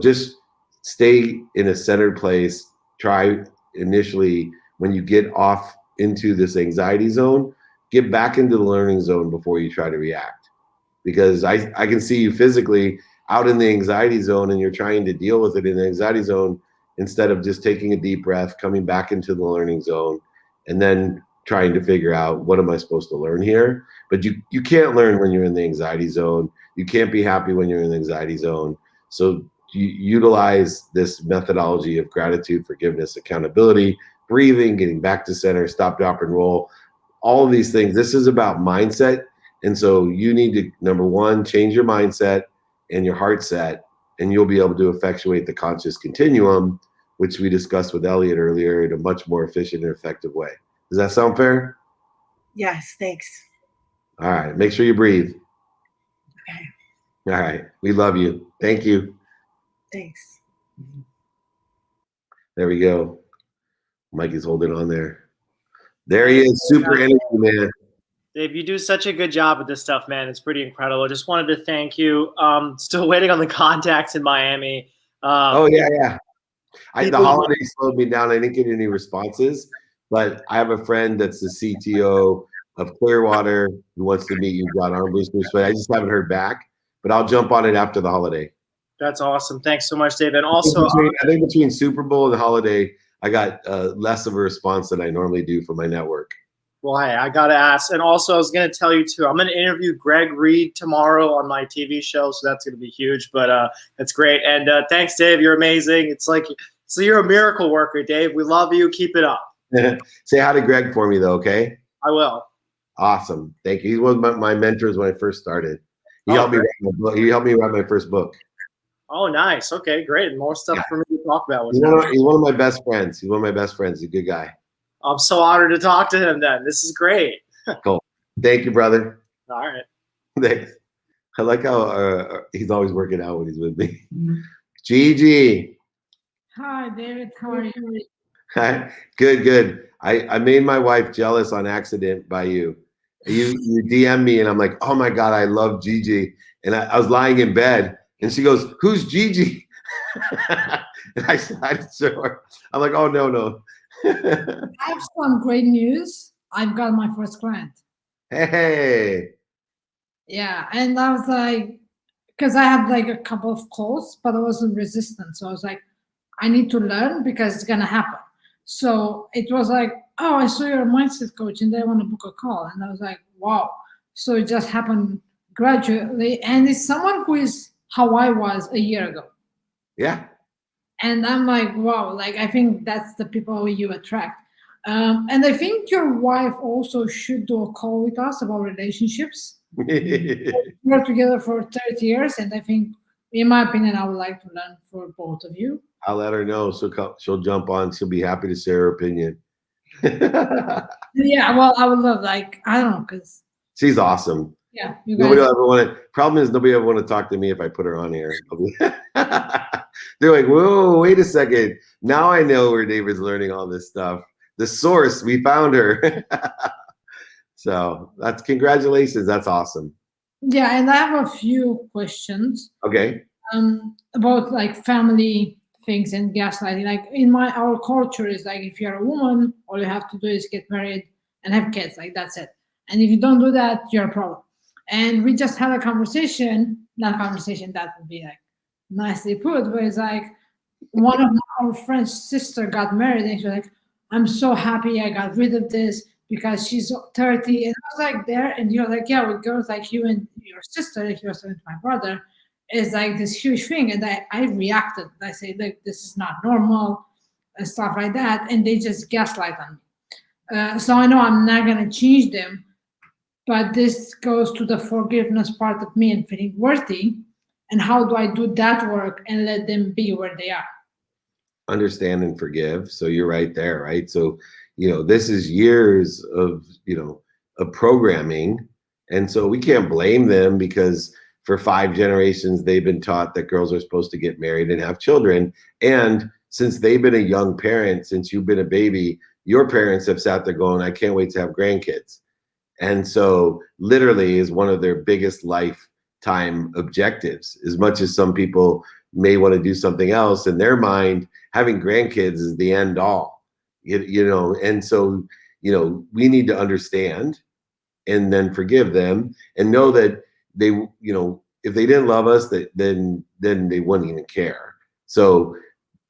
just stay in a centered place. Try initially, when you get off into this anxiety zone, get back into the learning zone before you try to react, because I can see you physically out in the anxiety zone and you're trying to deal with it in the anxiety zone instead of just taking a deep breath, coming back into the learning zone, and then trying to figure out, what am I supposed to learn here? But you can't learn when you're in the anxiety zone. You can't be happy when you're in the anxiety zone. So you utilize this methodology of gratitude, forgiveness, accountability, breathing, getting back to center, stop, drop, and roll. All of these things. This is about mindset. And so you need to, number one, change your mindset and your heart set, and you'll be able to effectuate the conscious continuum, which we discussed with Elliot earlier, in a much more efficient and effective way. Does that sound fair? Yes, thanks. All right. Make sure you breathe. Okay. All right. We love you. Thank you. Thanks. There we go. Mike is holding on there. There he is. Super energy, man. Dave, you do such a good job with this stuff, man. It's pretty incredible. I just wanted to thank you. Still waiting on the contacts in Miami. Yeah. The holidays slowed me down. I didn't get any responses, but I have a friend that's the CTO of Clearwater who wants to meet you, got arm boosters, but I just haven't heard back. But I'll jump on it after the holiday. That's awesome. Thanks so much, Dave. And also, I think between Super Bowl and the holiday, I got less of a response than I normally do from my network. Well, hey, I got to ask. And also, I was going to tell you, too, I'm going to interview Greg Reed tomorrow on my TV show, so that's going to be huge. But that's great. And thanks, Dave. You're amazing. It's like So you're a miracle worker, Dave. We love you. Keep it up. Say hi to Greg for me, though, okay? I will. Awesome. Thank you. He was my mentors when I first started. He Oh, helped me great. write my book. He helped me write my first book. Oh, nice. Okay, great. More stuff for me to talk about with He's him. one of my best friends. He's one of my best friends. He's a good guy. I'm so honored to talk to him then. This is great. Cool. Thank you, brother. All right. Thanks. I like how he's always working out when he's with me. Gigi. Hi, David. How are you? Hi. Good. I made my wife jealous on accident by you. You DM me and I'm like, oh my God, I love Gigi. And I was lying in bed and she goes, who's Gigi? And I to show her. I'm like, oh no. I have some great news. I've got my first client. Hey. Yeah, and I was like, because I had like a couple of calls, but I wasn't resistant. So I was like, I need to learn because it's gonna happen. So it was like, oh, I saw you're a mindset coach and they want to book a call. And I was like, wow. So it just happened gradually. And it's someone who is how I was a year ago. Yeah. And I'm like, wow, like I think that's the people you attract. And I think your wife also should do a call with us about relationships. We're together for 30 years, and I think, in my opinion, I would like to learn for both of you. I'll let her know. She'll jump on. She'll be happy to share her opinion. Yeah, well, I would love, like, I don't know, because She's awesome. yeah, you Nobody guys. will ever want to. Problem is, nobody ever want to talk to me if I put her on here. They're like, whoa, wait a second. Now I know where David's learning all this stuff. The source, we found her. So that's congratulations. That's awesome. Yeah, and I have a few questions. Okay. About like family things and gaslighting. Like in our culture is like if you're a woman, all you have to do is get married and have kids. Like that's it. And if you don't do that, you're a problem. And we just had a conversation, not a conversation that would be like nicely put, but it's like one of our friend's sister got married and she's like, I'm so happy I got rid of this because she's 30. And I was like there, and you're like, yeah, with girls like you and your sister, if you're talking to my brother, is like this huge thing. And I reacted. I say, like, this is not normal and stuff like that. And they just gaslight on me. So I know I'm not going to change them, but this goes to the forgiveness part of me and feeling worthy. And how do I do that work and let them be where they are? Understand and forgive. So you're right there, right? So, this is years of, of programming. And so we can't blame them because for 5 generations, they've been taught that girls are supposed to get married and have children. And since they've been a young parent, since you've been a baby, your parents have sat there going, I can't wait to have grandkids. And so literally is one of their biggest lifetime objectives. As much as some people may want to do something else, in their mind, having grandkids is the end all, and so, we need to understand and then forgive them and know that they, if they didn't love us, then they wouldn't even care. So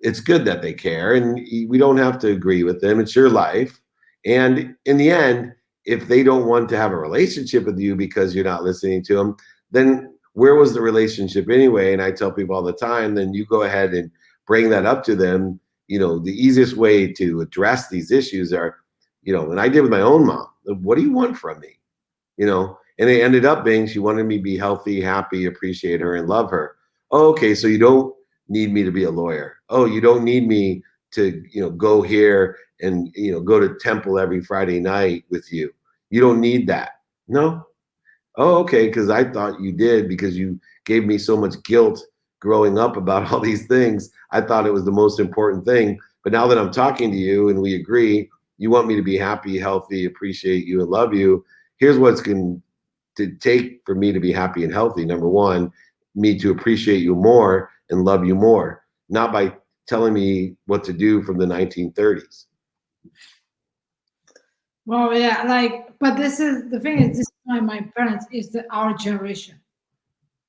it's good that they care, and we don't have to agree with them. It's your life. And in the end, if they don't want to have a relationship with you because you're not listening to them, then where was the relationship anyway? And I tell people all the time, then you go ahead and bring that up to them. The easiest way to address these issues are, and I did with my own mom. What do you want from me? And it ended up being she wanted me to be healthy, happy, appreciate her, and love her. Oh, okay, so you don't need me to be a lawyer. Oh, you don't need me to, go here and, go to temple every Friday night with you. You don't need that. No? Oh, okay, because I thought you did because you gave me so much guilt growing up about all these things. I thought it was the most important thing. But now that I'm talking to you and we agree, you want me to be happy, healthy, appreciate you, and love you. Here's what's going to take for me to be happy and healthy. Number one, me to appreciate you more and love you more, not by telling me what to do from the 1930s. Well, yeah, but this is the thing is, this is why my parents is our generation.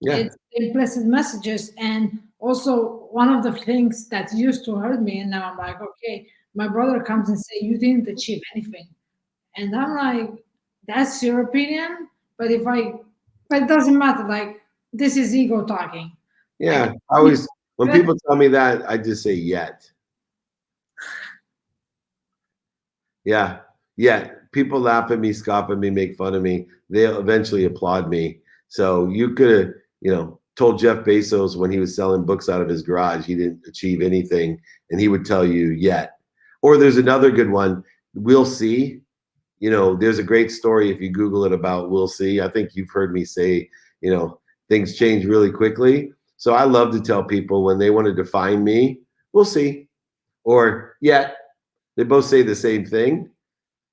Yeah. It's implicit messages. And also one of the things that used to hurt me, and now I'm like, okay, my brother comes and say, you didn't achieve anything. And I'm like, that's your opinion. But but it doesn't matter. Like, this is ego talking. Yeah. Like, I always, when people tell me that, I just say yet. Yeah. Yeah. People laugh at me, scoff at me, make fun of me. They'll eventually applaud me. So you could have, told Jeff Bezos when he was selling books out of his garage, he didn't achieve anything, and he would tell you yet. Or there's another good one, we'll see. There's a great story if you Google it about we'll see. I think you've heard me say, things change really quickly. So I love to tell people when they want to define me, we'll see. Or yet, they both say the same thing.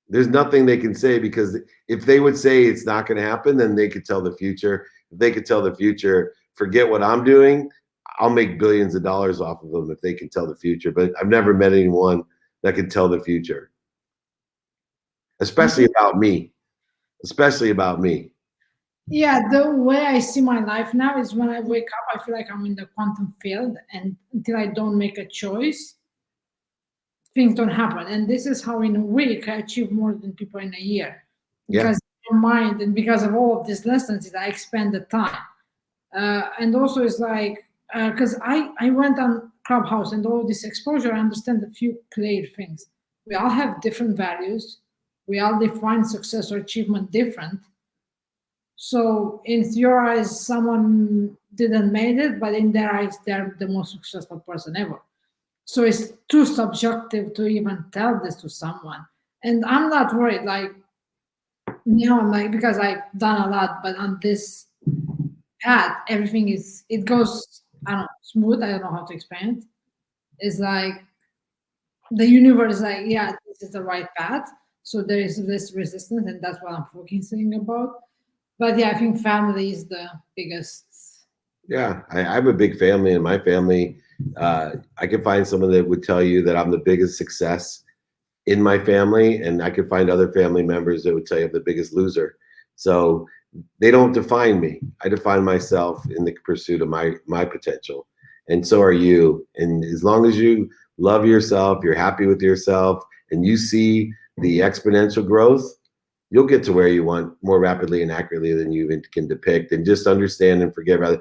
There's nothing they can say, because if they would say it's not going to happen, then they could tell the future. If they could tell the future, forget what I'm doing, I'll make billions of dollars off of them if they can tell the future. But I've never met anyone that can tell the future, especially about me. Yeah, the way I see my life now is when I wake up, I feel like I'm in the quantum field, and until I don't make a choice, things don't happen. And this is how in a week I achieve more than people in a year. Because of my mind, and because of all of these lessons, I expend the time. And also it's like, because I went on Clubhouse and all this exposure, I understand a few clear things. We all have different values. We all define success or achievement different. So in your eyes, someone didn't made it, but in their eyes, they're the most successful person ever. So it's too subjective to even tell this to someone. And I'm not worried, I'm like, because I've done a lot, but on this path, everything it goes, I don't know, smooth. I don't know how to explain it. It's like the universe is like, yeah, this is the right path. So there is this resistance, and that's what I'm focusing about. But yeah, I think family is the biggest. Yeah, I have a big family, and my family, I could find someone that would tell you that I'm the biggest success in my family, and I could find other family members that would tell you I'm the biggest loser. So they don't define me. I define myself in the pursuit of my potential, and so are you. And as long as you love yourself, you're happy with yourself, and you see the exponential growth, you'll get to where you want more rapidly and accurately than you even can depict. And just understand and forget, rather,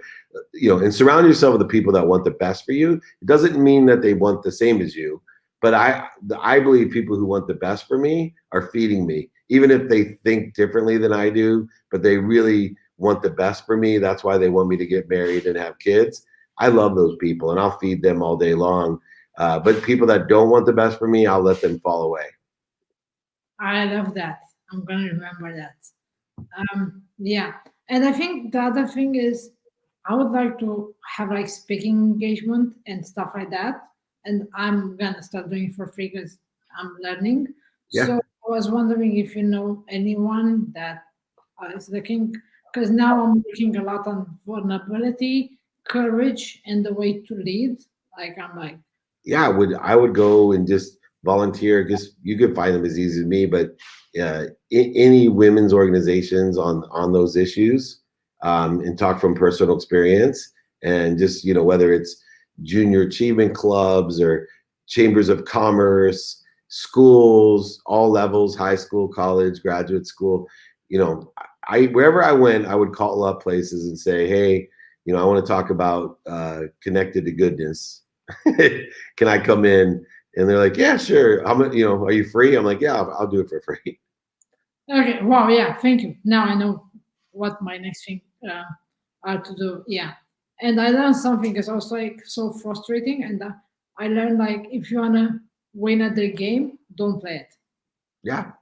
and surround yourself with the people that want the best for you. It doesn't mean that they want the same as you, but I believe people who want the best for me are feeding me, even if they think differently than I do, but they really want the best for me. That's why they want me to get married and have kids. I love those people, and I'll feed them all day long. But people that don't want the best for me, I'll let them fall away. I love that. I'm going to remember that. Yeah. And I think the other thing is I would like to have speaking engagement and stuff like that. And I'm going to start doing it for free because I'm learning. Yeah. So I was wondering if you know anyone that is looking, because now I'm looking a lot on vulnerability, courage, and the way to lead. Yeah, I would go and just volunteer. You could find them as easy as me, but any women's organizations on those issues, and talk from personal experience, and just whether it's junior achievement clubs or chambers of commerce, schools, all levels, high school, college, graduate school, wherever I went, I would call up places and say, hey, I want to talk about connected to goodness. Can I come in? And they're like, yeah, sure. Are you free? I'm like, yeah, I'll do it for free. Okay. Wow. Yeah. Thank you. Now I know what my next thing are to do. Yeah. And I learned something that's also so frustrating. And I learned if you wanna win at the game, don't play it. Yeah.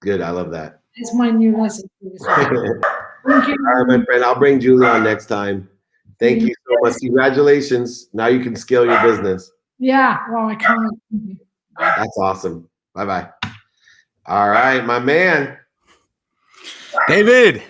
Good. I love that. It's my new lesson. Thank you. All right, my friend. I'll bring Julie on next time. Thank you so much. Congratulations. Now you can scale your business. Yeah. Wow. I can't. That's awesome. Bye-bye. All right, my man. David.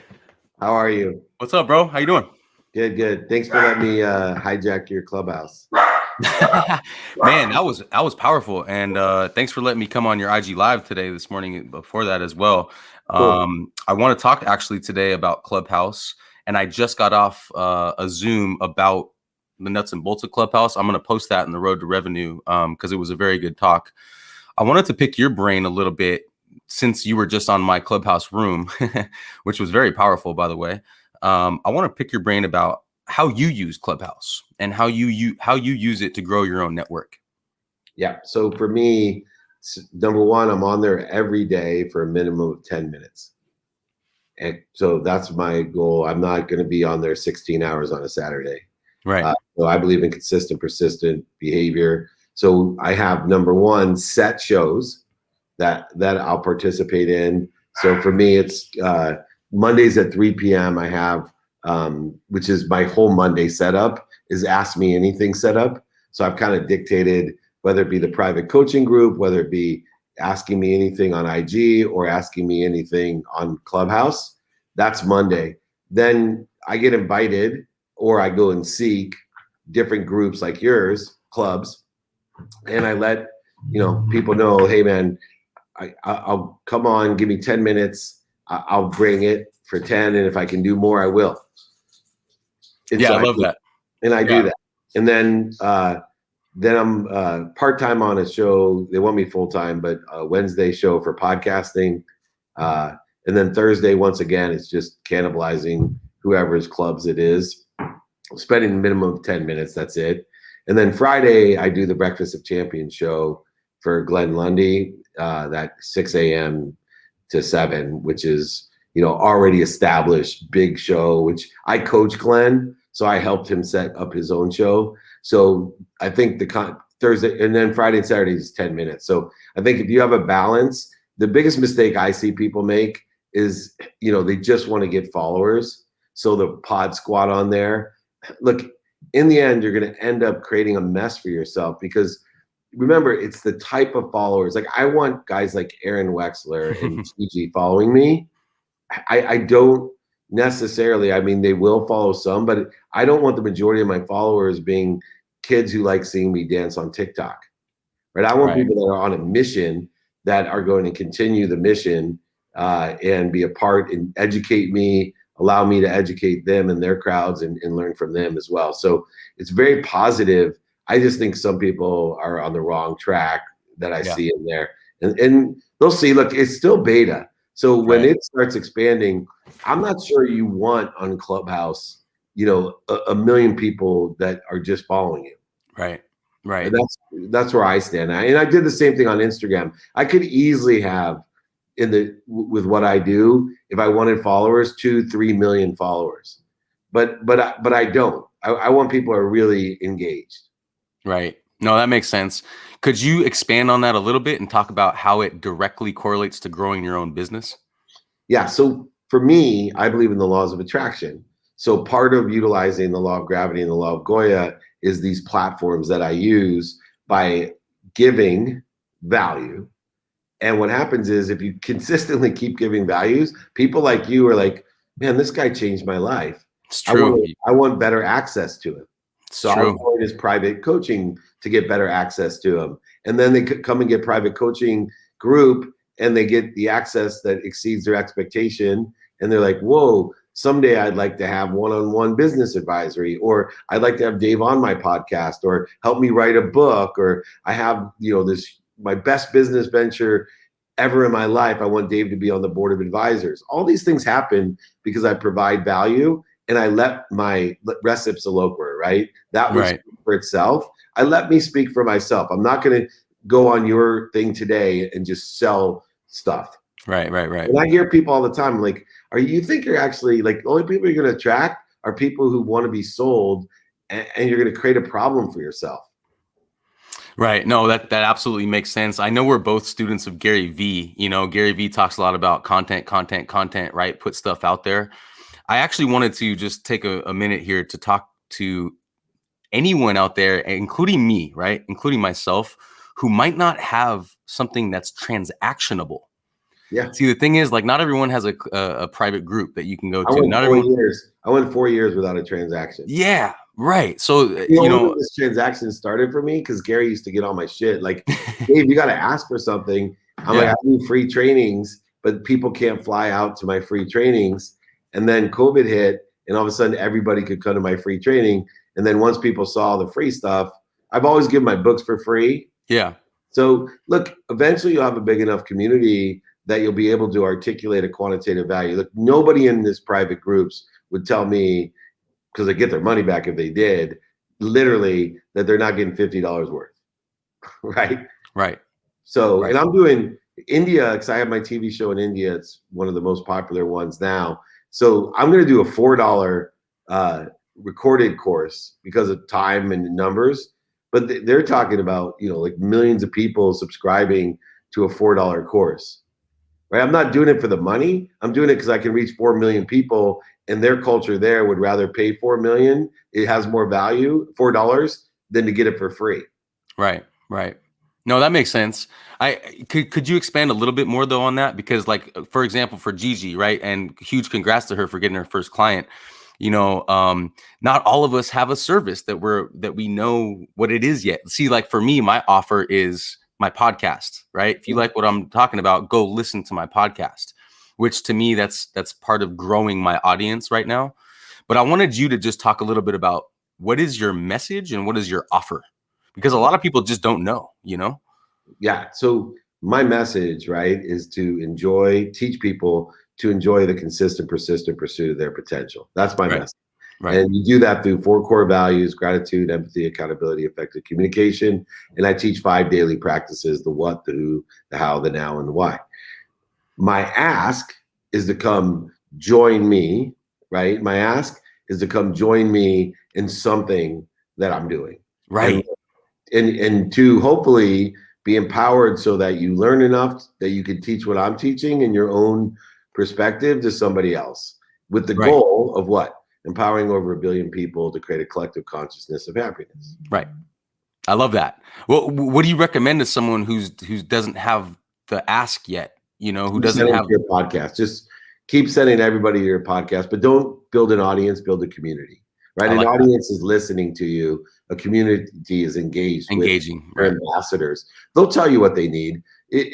How are you? What's up, bro? How you doing? Good, good. Thanks for letting me hijack your clubhouse. Man, that was powerful. And thanks for letting me come on your IG Live this morning, before that as well. Cool. I want to talk actually today about Clubhouse. And I just got off a Zoom about the nuts and bolts of Clubhouse. I'm going to post that in the Road to Revenue because it was a very good talk. I wanted to pick your brain a little bit since you were just on my Clubhouse room, which was very powerful, by the way. I want to pick your brain about how you use Clubhouse, and how you use it to grow your own network. Yeah. So for me, Clubhouse is a number one, I'm on there every day for a minimum of 10 minutes. And so that's my goal. I'm not going to be on there 16 hours on a Saturday. Right. So I believe in consistent, persistent behavior. So I have, number one, set shows that I'll participate in. So for me, it's Mondays at 3 p.m. I have, which is my whole Monday setup, is Ask Me Anything setup. So I've kind of dictated whether it be the private coaching group, whether it be asking me anything on IG or asking me anything on Clubhouse. That's Monday. Then I get invited, or I go and seek different groups like yours, clubs, and I let people know, hey man, I'll come on, give me 10 minutes, I'll bring it for 10, and if I can do more, I will. And yeah, so I love that. And I do that. And then I'm part-time on a show. They want me full-time, but a Wednesday show for podcasting. And then Thursday, once again, it's just cannibalizing whoever's clubs it is. Spending a minimum of 10 minutes, that's it. And then Friday, I do the Breakfast of Champions show for Glenn Lundy, that 6 a.m. to 7, which is, already established big show, which I coach Glenn. So I helped him set up his own show. So I think the Thursday and then Friday and Saturday is 10 minutes. So I think if you have a balance, the biggest mistake I see people make is, they just want to get followers. So the pod squad on there. Look, in the end, you're going to end up creating a mess for yourself, because remember, it's the type of followers. Like, I want guys like Aaron Wexler and Gigi following me. I don't necessarily, they will follow some, but I don't want the majority of my followers being kids who like seeing me dance on TikTok, right? I want people that are on a mission, that are going to continue the mission and be a part and educate me, allow me to educate them and their crowds and learn from them as well. So it's very positive. I just think some people are on the wrong track that I see in there. And they'll see, look, it's still beta. So when it starts expanding, I'm not sure you want on Clubhouse, a million people that are just following you. Right. Right. And that's where I stand. And I did the same thing on Instagram. I could easily have with what I do, if I wanted followers, 2-3 million followers, but I don't. I want people who are really engaged. Right. No, that makes sense. Could you expand on that a little bit and talk about how it directly correlates to growing your own business? Yeah. So for me, I believe in the laws of attraction. So part of utilizing the law of gravity and the law of Goya is these platforms that I use by giving value. And what happens is, if you consistently keep giving values, people like you are like, man, this guy changed my life. It's true. I want better access to him. So I'll join his private coaching to get better access to him. And then they could come and get private coaching group, and they get the access that exceeds their expectation. And they're like, whoa, someday I'd like to have one-on-one business advisory, or I'd like to have Dave on my podcast, or help me write a book, or I have, my best business venture ever in my life. I want Dave to be on the board of advisors. All these things happen because I provide value, and I let my recips eloquer, right? That was for itself. I let me speak for myself. I'm not going to go on your thing today and just sell stuff. Right. And I hear people all the time like, you think you're actually like, the only people you're going to attract are people who want to be sold, and you're going to create a problem for yourself. Right. No, that absolutely makes sense. I know we're both students of Gary Vee. Gary Vee talks a lot about content, right? Put stuff out there. I actually wanted to just take a minute here to talk to anyone out there, including me, right? Including myself, who might not have something that's transactionable. Yeah. See, the thing is, like, not everyone has a private group that you can go to. I went 4 years without a transaction. Yeah. Right. So, this transaction started for me because Gary used to get on my shit. Like, Dave, you got to ask for something. I'm like, I do free trainings, but people can't fly out to my free trainings. And then COVID hit, and all of a sudden everybody could come to my free training. And then once people saw the free stuff, I've always given my books for free. Yeah. So look, eventually you'll have a big enough community that you'll be able to articulate a quantitative value. Look, nobody in this private groups would tell me, because they get their money back if they did, literally, that they're not getting $50 worth. Right. So, Right. and I'm doing India because I have my TV show in India. It's one of the most popular ones now. So I'm going to do a $4 recorded course because of time and numbers. But they're talking about, like millions of people subscribing to a $4 course, right? I'm not doing it for the money. I'm doing it because I can reach 4 million people, and their culture there would rather pay 4 million. It has more value, $4, than to get it for free. Right. No, that makes sense. Could you expand a little bit more though on that? Because like, for example, for Gigi, right? And huge congrats to her for getting her first client. Not all of us have a service that we know what it is yet. See, like for me, my offer is my podcast, right? If you like what I'm talking about, go listen to my podcast, which to me, that's part of growing my audience right now. But I wanted you to just talk a little bit about what is your message and what is your offer? Because a lot of people just don't know, Yeah. So my message, right, is to teach people to enjoy the consistent, persistent pursuit of their potential. That's my message. Right. And you do that through 4 core values: gratitude, empathy, accountability, effective communication. And I teach 5 daily practices: the what, the who, the how, the now, and the why. My ask is to come join me, right? My ask is to come join me in something that I'm doing. Right. And to hopefully be empowered so that you learn enough that you can teach what I'm teaching in your own perspective to somebody else, with the goal of what? Empowering over 1 billion people to create a collective consciousness of happiness. Right. I love that. Well, what do you recommend to someone who doesn't have the ask yet? Who doesn't have your podcast? Just keep sending everybody to your podcast, but don't build an audience, build a community. Right. An audience is listening to you. A community is engaging with ambassadors. They'll tell you what they need.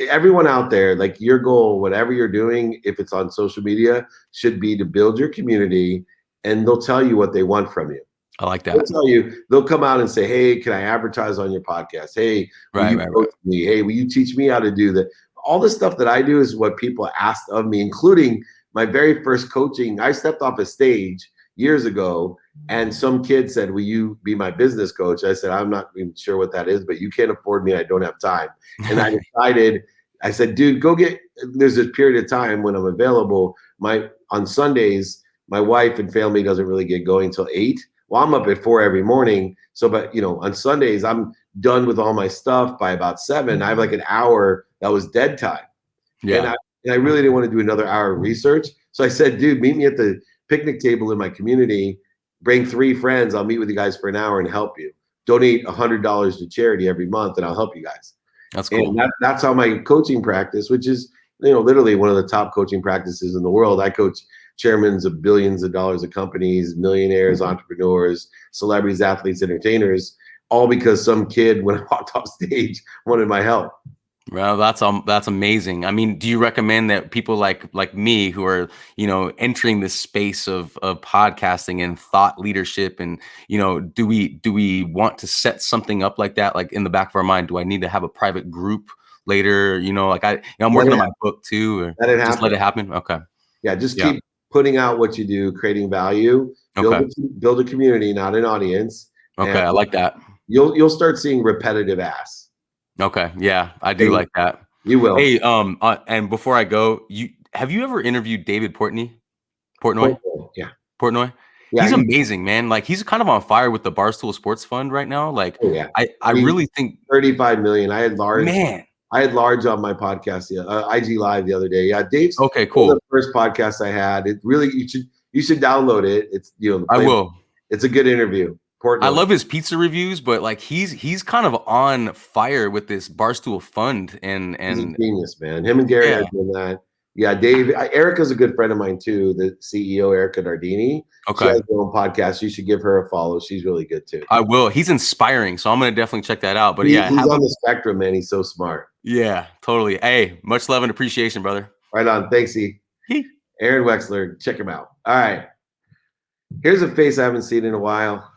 Everyone out there, like your goal, whatever you're doing, if it's on social media, should be to build your community, and they'll tell you what they want from you. I like that. They'll tell you, they'll come out and say, hey, can I advertise on your podcast? Hey, will you coach me? Hey, will you teach me how to do that? All the stuff that I do is what people asked of me, including my very first coaching. I stepped off a stage years ago, and some kid said, will you be my business coach? I said, I'm not even sure what that is, but you can't afford me. I don't have time. And I decided, I said, dude, there's a period of time when I'm available. On Sundays, my wife and family doesn't really get going till 8. Well, I'm up at 4 every morning. So, but on Sundays, I'm done with all my stuff by about 7. I have like an hour that was dead time. Yeah. And I really didn't want to do another hour of research. So I said, dude, meet me at the picnic table in my community. Bring 3 friends. I'll meet with you guys for an hour and help you. Donate $100 to charity every month, and I'll help you guys. That's cool. And that's how my coaching practice, which is literally one of the top coaching practices in the world. I coach chairmen of billions of dollars of companies, millionaires, entrepreneurs, celebrities, athletes, entertainers, all because some kid, when I walked off stage, wanted my help. Well, that's amazing. I mean, do you recommend that people like me who are, entering this space of podcasting and thought leadership, and, do we want to set something up like that, like in the back of our mind? Do I need to have a private group later? I'm working on my book too, or just let it happen. Okay. Yeah. Just keep putting out what you do, creating value, build a community, not an audience. Okay. I like that. You'll start seeing repetitive asks. Okay. Yeah, I do like that. You will. Hey, and before I go, have you ever interviewed David Portnoy? Yeah. Portnoy? Yeah, he's amazing, man. Like, he's kind of on fire with the Barstool Sports Fund right now. Like, I really think 35 million. I had large on my podcast, IG Live the other day. Yeah, Dave's okay, cool. The first podcast I had. It really, you should download it. It's I will. It's a good interview. Portnoy. I love his pizza reviews, but like he's kind of on fire with this Barstool Fund, and he's a genius, man. Him and Gary are doing that. Yeah, Dave. Erica's a good friend of mine too. The CEO, Erica Nardini. Okay. She has her own podcast. You should give her a follow. She's really good too. I will. He's inspiring, so I'm gonna definitely check that out. But he's on the spectrum, man. He's so smart. Yeah, totally. Hey, much love and appreciation, brother. Right on. Thanks, E. Aaron Wexler. Check him out. All right. Here's a face I haven't seen in a while.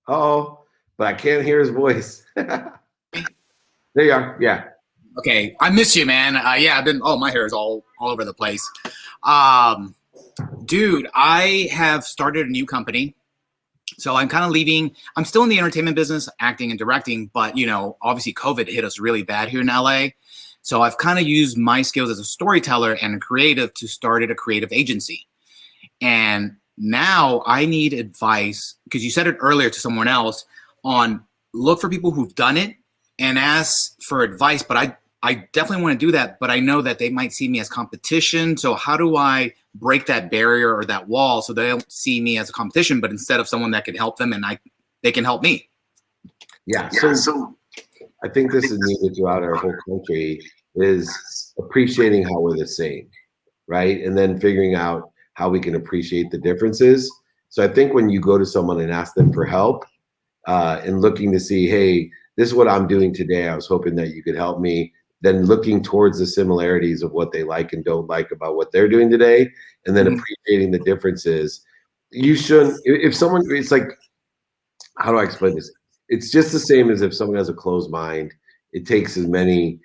But I can't hear his voice. There you are. Yeah. Okay. I miss you, man. I've been, my hair is all over the place. Dude, I have started a new company. So I'm kind of leaving. I'm still in the entertainment business, acting and directing, but you know, obviously COVID hit us really bad here in LA. So I've kind of used my skills as a storyteller and a creative to start a creative agency. And now I need advice, because you said it earlier to someone else, on look for people who've done it and ask for advice. But I definitely want to do that, but I know that they might see me as competition. So how do I break that barrier or that wall so they don't see me as a competition, but instead of someone that can help them and they can help me? Yeah. So I think this is needed throughout our whole country, is appreciating how we're the same, right? And then figuring out how we can appreciate the differences. So I think when you go to someone and ask them for help and looking to see, hey, this is what I'm doing today, I was hoping that you could help me, then looking towards the similarities of what they like and don't like about what they're doing today, and then appreciating the differences. You shouldn't, if someone, it's like, how do I explain this? It's just the same as if someone has a closed mind. It takes as much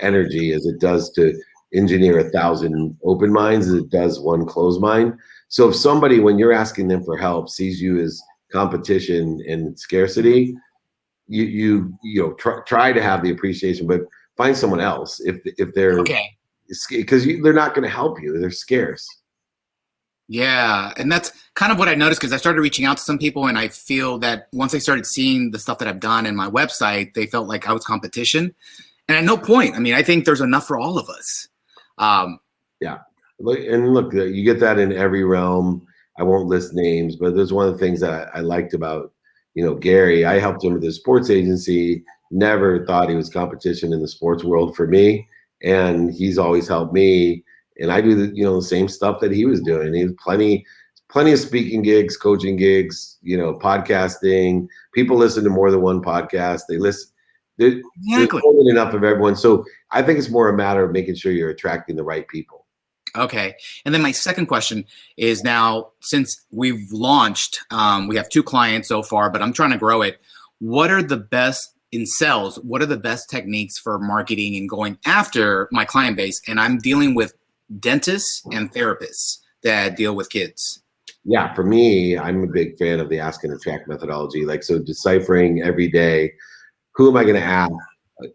energy as it does to engineer 1,000 open minds as it does one closed mind. So if somebody, when you're asking them for help, sees you as competition and scarcity, you know, try to have the appreciation, but find someone else if they're okay, because they're not going to help you. They're scarce. Yeah, and that's kind of what I noticed, because I started reaching out to some people, and I feel that once they started seeing the stuff that I've done in my website, they felt like I was competition. And at no point, I mean, I think there's enough for all of us. Yeah, and look, you get that in every realm. I won't list names, but there's one of the things that I liked about, you know, Gary. I helped him with his sports agency. Never thought he was competition in the sports world for me, and he's always helped me. And I do the same stuff that he was doing. He has plenty of speaking gigs, coaching gigs, podcasting. People listen to more than one podcast. They listen. There's more than enough of everyone. So I think it's more a matter of making sure you're attracting the right people. Okay. And then my second question is, now, since we've launched, we have 2 clients so far, but I'm trying to grow it. What are the best in sales? What are the best techniques for marketing and going after my client base? And I'm dealing with dentists and therapists that deal with kids. Yeah, for me, I'm a big fan of the ask and attract methodology. So deciphering every day, who am I going to ask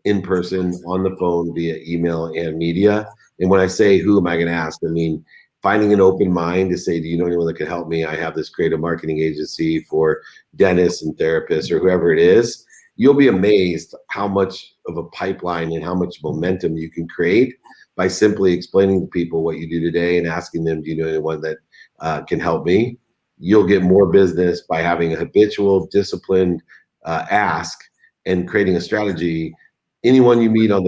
in person, on the phone, via email and media? And when I say who am I going to ask, I mean finding an open mind to say, do you know anyone that can help me? I have this creative marketing agency for dentists and therapists or whoever it is. You'll be amazed how much of a pipeline and how much momentum you can create by simply explaining to people what you do today and asking them, do you know anyone that can help me? You'll get more business by having a habitual, disciplined ask and creating a strategy. Anyone you meet on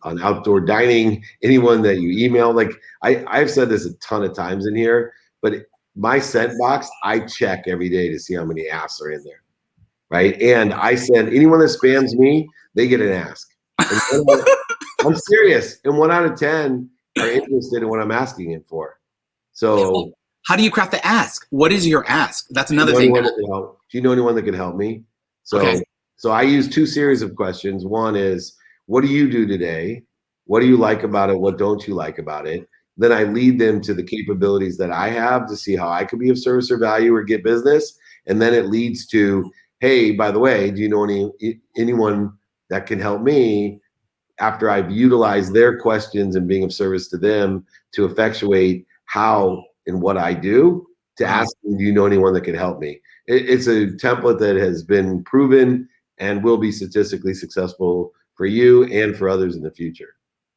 on outdoor dining, anyone that you email, like I've said this a ton of times in here, but my sent box, I check every day to see how many asks are in there, right? And I send anyone that spams me, they get an ask. I'm serious. And 1 out of 10 are interested in what I'm asking it for. So how do you craft the ask? What is your ask? That's another thing. Do you know anyone that can help me? So I use 2 series of questions. One is, what do you do today? What do you like about it? What don't you like about it? Then I lead them to the capabilities that I have to see how I could be of service or value or get business. And then it leads to, hey, by the way, do you know anyone that can help me? After I've utilized their questions and being of service to them to effectuate how and what I do, to ask them, do you know anyone that can help me? It's a template that has been proven and will be statistically successful for you and for others in the future.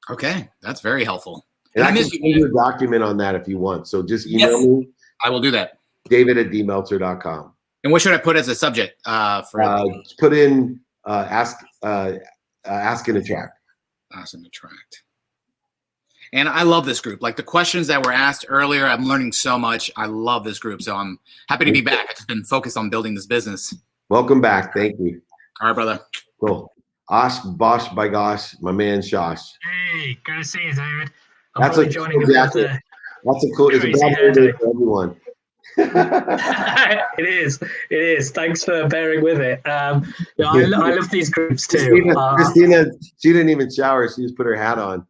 Okay, that's very helpful. And I can send you a document on that if you want. So just email me. I will do that. David@dmeltzer.com. And what should I put as a subject? Put in ask and attract. Ask and attract. And I love this group. Like the questions that were asked earlier, I'm learning so much. I love this group. So I'm happy to be back. I've just been focused on building this business. Welcome back. Thank you. All right, brother. Cool. Osh, Bosh, by gosh, my man Shosh. Hey, good to see you, David. That's a cool jacket. That's a cool. It's a bad day for everyone. It is. Thanks for bearing with it. I love these groups too. Christina, she didn't even shower. She just put her hat on.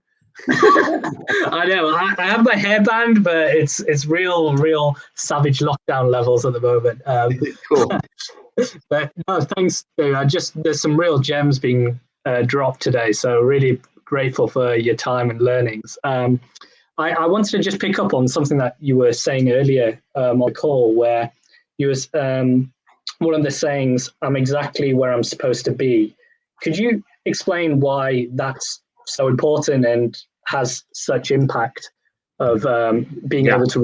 I know. I have my hairband, but it's real savage lockdown levels at the moment. Cool. But no, thanks, Dave. There's some real gems being dropped today, so really grateful for your time and learnings. I wanted to just pick up on something that you were saying earlier on the call, where you was one of the sayings, "I'm exactly where I'm supposed to be." Could you explain why that's so important and has such impact of being able to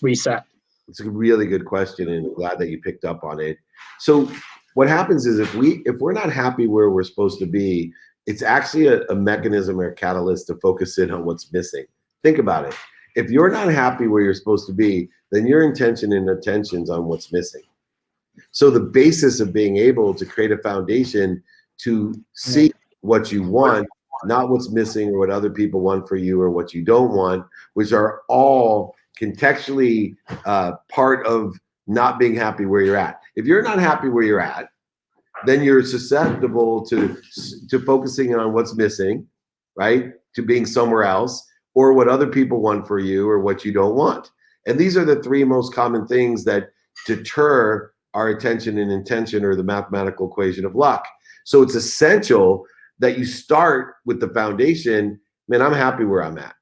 reset? It's a really good question, and I'm glad that you picked up on it. So what happens is if we're not happy where we're supposed to be, it's actually a mechanism or a catalyst to focus in on what's missing. Think about it. If you're not happy where you're supposed to be, then your intention and attention's on what's missing. So the basis of being able to create a foundation to see what you want, not what's missing or what other people want for you or what you don't want, which are all contextually part of not being happy where you're at. If you're not happy where you're at, then you're susceptible to focusing on what's missing, right? To being somewhere else, or what other people want for you or what you don't want. And these are the three most common things that deter our attention and intention, or the mathematical equation of luck. So it's essential that you start with the foundation. Man, I'm happy where I'm at.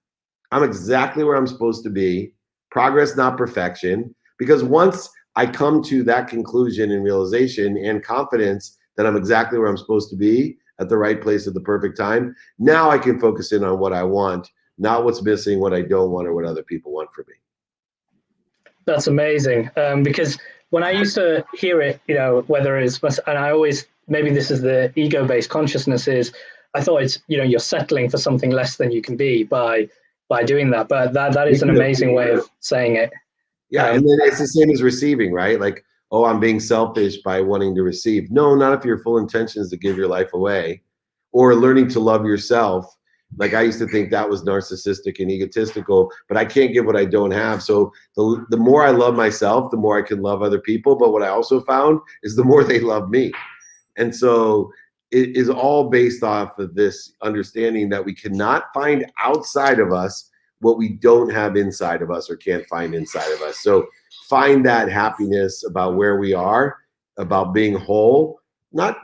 I'm exactly where I'm supposed to be. Progress, not perfection. Because once I come to that conclusion and realization and confidence that I'm exactly where I'm supposed to be at the right place at the perfect time, now I can focus in on what I want, not what's missing, what I don't want, or what other people want for me. That's amazing. Because when I used to hear it, whether it's, and I always, maybe this is the ego-based consciousness, is I thought it's, you're settling for something less than you can be by doing that. But that is an amazing way of saying it. Yeah, and then it's the same as receiving, right? Like, oh, I'm being selfish by wanting to receive. No, not if your full intention is to give your life away, or learning to love yourself. Like, I used to think that was narcissistic and egotistical, but I can't give what I don't have. So the more I love myself, the more I can love other people. But what I also found is the more they love me. And so it is all based off of this understanding that we cannot find outside of us what we don't have inside of us or can't find inside of us. So find that happiness about where we are, about being whole, not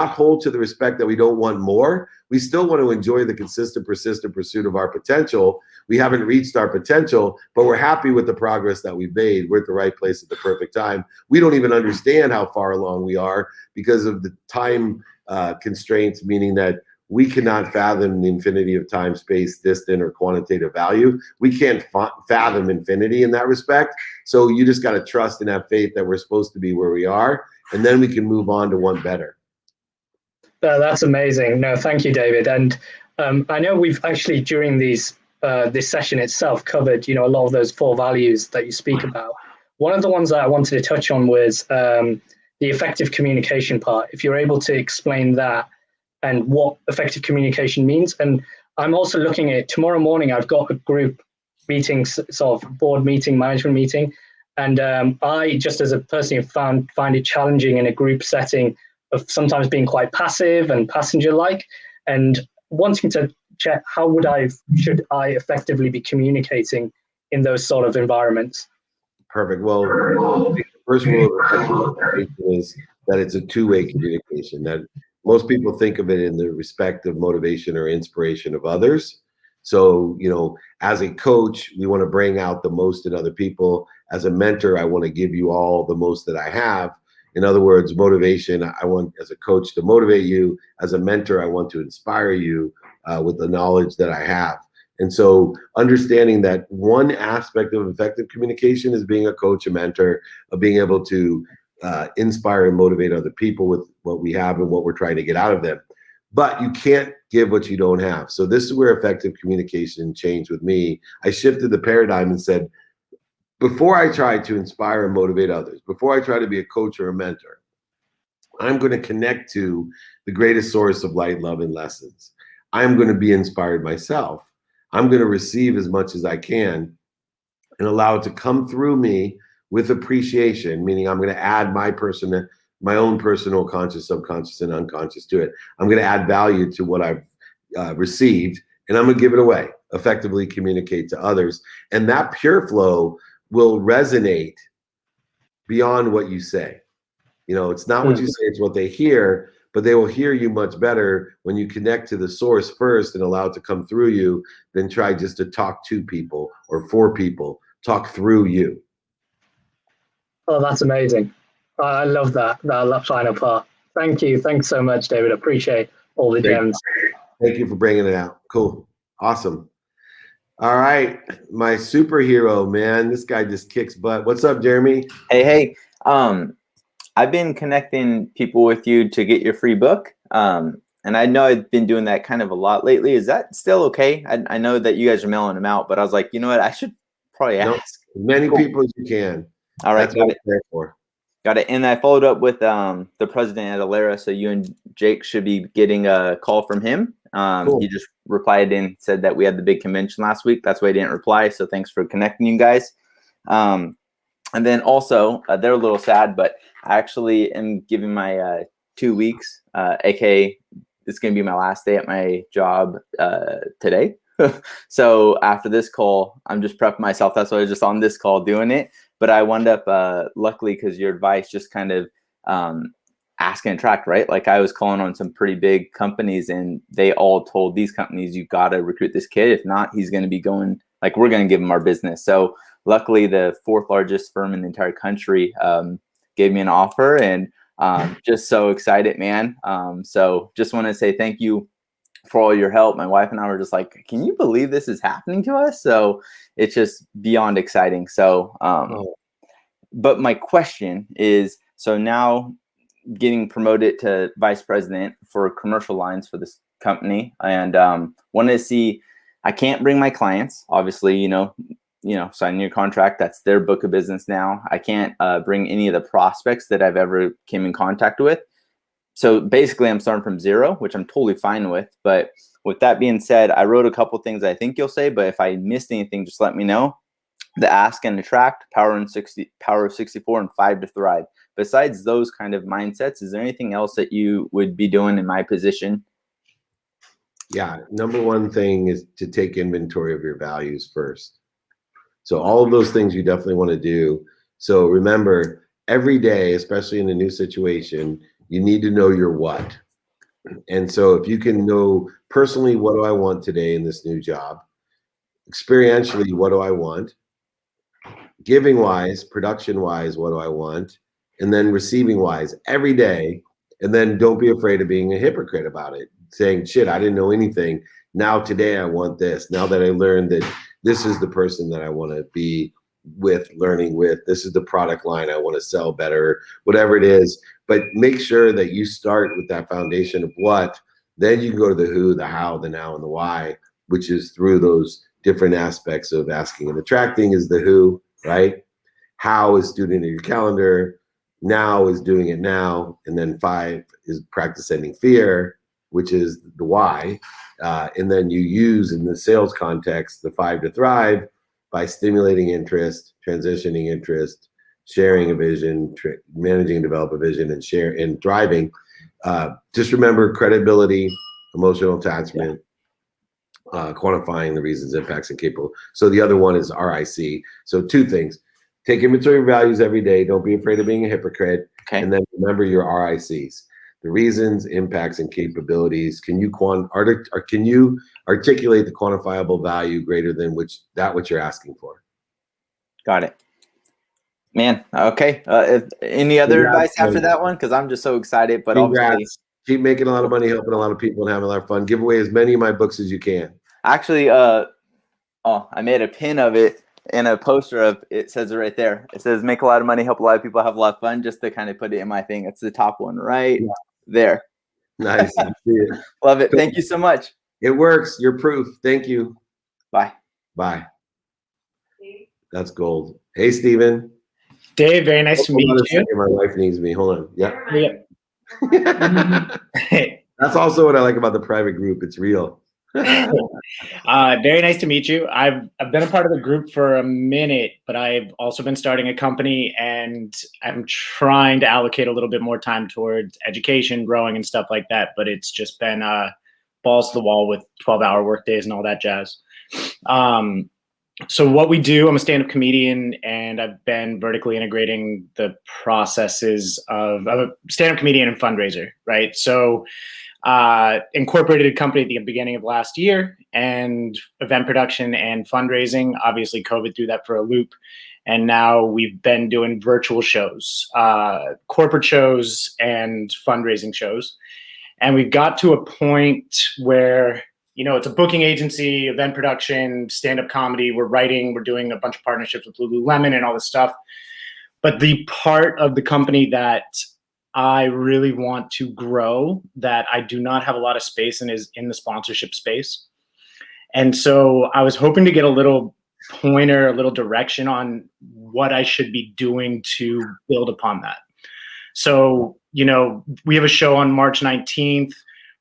whole to the respect that we don't want more. We still want to enjoy the consistent, persistent pursuit of our potential. We haven't reached our potential, but we're happy with the progress that we've made. We're at the right place at the perfect time. We don't even understand how far along we are because of the time constraints, meaning that we cannot fathom the infinity of time, space, distance, or quantitative value. We can't fathom infinity in that respect. So you just got to trust and have faith that we're supposed to be where we are, and then we can move on to one better. That's amazing. No, thank you, David. And I know we've actually, during this session itself, covered a lot of those 4 values that you speak about. One of the ones that I wanted to touch on was the effective communication part. If you're able to explain that and what effective communication means. And I'm also looking at tomorrow morning, I've got a group meeting, sort of board meeting, management meeting. And I, just as a person, find it challenging in a group setting of sometimes being quite passive and passenger-like, and wanting to check should I effectively be communicating in those sort of environments? Perfect. Well, the first rule of effective communication is that it's a two-way communication. That most people think of it in the respect of motivation or inspiration of others. So, as a coach, we want to bring out the most in other people. As a mentor, I want to give you all the most that I have. In other words, motivation, I want, as a coach, to motivate you. As a mentor, I want to inspire you with the knowledge that I have. And so understanding that one aspect of effective communication is being a coach, a mentor, of being able to inspire and motivate other people with what we have and what we're trying to get out of them. But you can't give what you don't have. So this is where effective communication changed with me. I shifted the paradigm and said, before I try to inspire and motivate others, before I try to be a coach or a mentor, I'm going to connect to the greatest source of light, love, and lessons. I'm going to be inspired myself. I'm going to receive as much as I can and allow it to come through me with appreciation, meaning I'm going to add my own personal conscious, subconscious, and unconscious to it. I'm going to add value to what I've received, and I'm going to give it away. Effectively communicate to others. And that pure flow will resonate beyond what you say. You know, it's not what you say, it's what they hear, but they will hear you much better when you connect to the source first and allow it to come through you than try just to talk to people or for people. Talk through you. Oh, that's amazing. I love that final part. Thank you. Thanks so much, David. Appreciate all the gems. Thank you for bringing it out. Cool. Awesome. All right. My superhero, man. This guy just kicks butt. What's up, Jeremy? Hey. I've been connecting people with you to get your free book. And I know I've been doing that kind of a lot lately. Is that still okay? I know that you guys are mailing them out, but I was like, you know what? I should probably ask. As many people as you can. All right. That's what it's there for. Got it. And I followed up with the president at Alera. So you and Jake should be getting a call from him. Cool. He just replied and said that we had the big convention last week. That's why I didn't reply. So thanks for connecting, you guys. And then also, they're a little sad, but I actually am giving my 2 weeks, aka it's going to be my last day at my job today. So after this call, I'm just prepping myself. That's why I was just on this call doing it. But I wound up, luckily, because your advice just kind of ask and attract, right? Like I was calling on some pretty big companies and they all told these companies, you got to recruit this kid. If not, he's going to be going, like, we're going to give him our business. So luckily, the 4th largest firm in the entire country gave me an offer, and just so excited, man. So just want to say thank you for all your help. My wife and I were just like, can you believe this is happening to us? So it's just beyond exciting. So, but my question is, so now getting promoted to vice president for commercial lines for this company, and wanted to see, I can't bring my clients, obviously, you know, signing your contract, that's their book of business now. I can't bring any of the prospects that I've ever came in contact with. So basically I'm starting from zero, which I'm totally fine with. But with that being said, I wrote a couple things I think you'll say, but if I missed anything, just let me know. The ask and attract, power of 64, and 5 to thrive. Besides those kind of mindsets, is there anything else that you would be doing in my position? Yeah. Number one thing is to take inventory of your values first. So all of those things you definitely want to do. So remember, every day, especially in a new situation, you need to know your what. And so if you can know personally, what do I want today in this new job? Experientially, what do I want? Giving wise, production wise, what do I want? And then receiving wise every day. And then don't be afraid of being a hypocrite about it. Saying, shit, I didn't know anything. Now today I want this. Now that I learned that this is the person that I want to be with, learning with, this is the product line I want to sell better, whatever it is. But make sure that you start with that foundation of what, then you can go to the who, the how, the now, and the why, which is through those different aspects of asking and attracting is the who, right? How is student in your calendar, now is doing it now, and then 5 is practice ending fear, which is the why. And then you use in the sales context the 5 to thrive by stimulating interest, transitioning interest, sharing a vision, managing and develop a vision, and share and thriving. Just remember credibility, emotional attachment, quantifying the reasons, impacts, and capable. So the other one is RIC. So 2 things. Take inventory of values every day. Don't be afraid of being a hypocrite. Okay. And then remember your RICs. The reasons, impacts, and capabilities. Can you articulate the quantifiable value greater than what you're asking for? Got it, man. Okay. Any other advice after that one? Because I'm just so excited. But obviously, keep making a lot of money, helping a lot of people, and having a lot of fun. Give away as many of my books as you can. Actually, I made a pin of it and a poster of it. Says it right there. It says make a lot of money, help a lot of people, have a lot of fun. Just to kind of put it in my thing. It's the top one right there. Nice. I see it. Love it. Thank you so much. It works. You're proof. Thank you. Bye. Bye. That's gold. Hey, Steven. Dave, very nice to meet you. My wife needs me. Hold on. Yeah. That's also what I like about the private group. It's real. Very nice to meet you. I've been a part of the group for a minute, but I've also been starting a company, and I'm trying to allocate a little bit more time towards education, growing, and stuff like that. But it's just been balls to the wall with 12-hour work days and all that jazz. So what we do, I'm a stand-up comedian, and I've been vertically integrating the processes of a stand-up comedian and fundraiser, right? So incorporated a company at the beginning of last year, and event production and fundraising. Obviously, COVID threw that for a loop. And now we've been doing virtual shows, corporate shows and fundraising shows. And we've got to a point where, you know, it's a booking agency, event production, stand-up comedy. We're writing, we're doing a bunch of partnerships with Lululemon and all this stuff. But the part of the company that I really want to grow that I do not have a lot of space in is in the sponsorship space. And so I was hoping to get a little pointer, a little direction on what I should be doing to build upon that. So, you know, we have a show on March 19th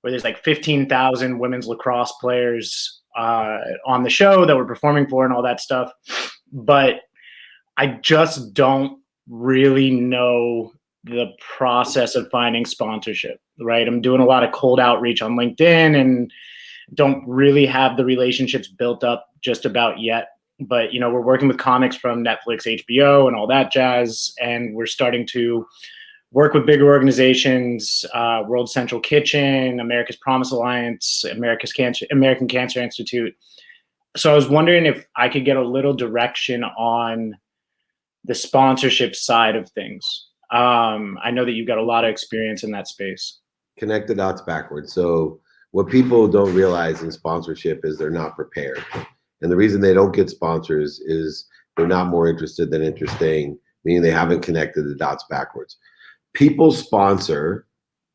where there's like 15,000 women's lacrosse players on the show that we're performing for and all that stuff. But I just don't really know the process of finding sponsorship, right? I'm doing a lot of cold outreach on LinkedIn and don't really have the relationships built up just about yet. But, you know, we're working with comics from Netflix, HBO, and all that jazz. And we're starting to work with bigger organizations, World Central Kitchen, America's Promise Alliance, American Cancer Institute. So I was wondering if I could get a little direction on the sponsorship side of things. I know that you've got a lot of experience in that space. Connect the dots backwards. So what people don't realize in sponsorship is they're not prepared. And the reason they don't get sponsors is they're not more interested than interesting, meaning they haven't connected the dots backwards. People sponsor